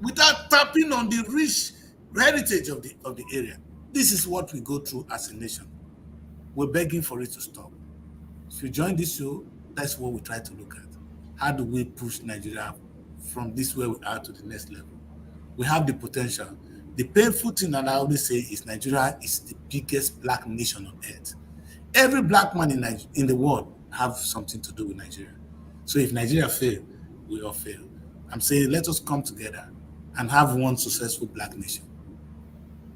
Without tapping on the rich heritage of the area. This is what we go through as a nation. We're begging for it to stop. If you join this show, that's what we try to look at. How do we push Nigeria from this where we are to the next level? We have the potential. The painful thing that I always say is Nigeria is the biggest black nation on earth. Every black man in the world have something to do with Nigeria. So if Nigeria fail, we all fail. I'm saying let us come together and have one successful black nation.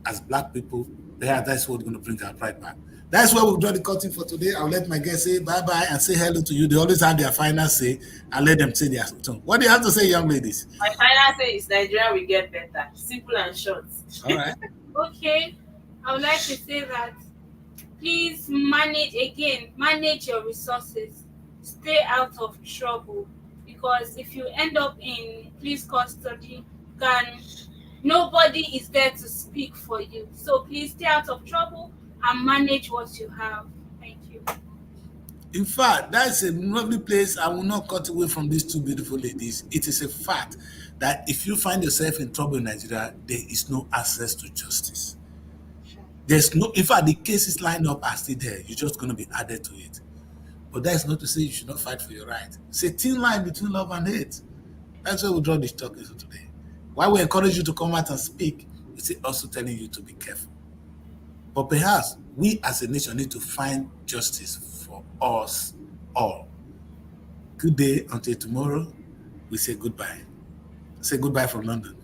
As black people, that's what's going to bring our pride back. That's where we'll draw the curtain for today. I'll let my guests say bye-bye and say hello to you. They always have their final say. I'll let them say their tone. What do you have to say, young ladies? My final say is Nigeria will get better. Simple and short. All right. Okay, I would like to say that please manage your resources. Stay out of trouble, because if you end up in police custody, nobody is there to speak for you. So please stay out of trouble and manage what you have. Thank you. In fact, that's a lovely place. I will not cut away from these two beautiful ladies. It is a fact that if you find yourself in trouble in Nigeria, there is no access to justice. There's no, in fact, the cases lined up are still there. You're just going to be added to it. But that is not to say you should not fight for your right. It's a thin line between love and hate. That's why we draw this talk today. Why we encourage you to come out and speak, it's also telling you to be careful. But perhaps we as a nation need to find justice for us all. Good day until tomorrow. We say goodbye. Say goodbye from London.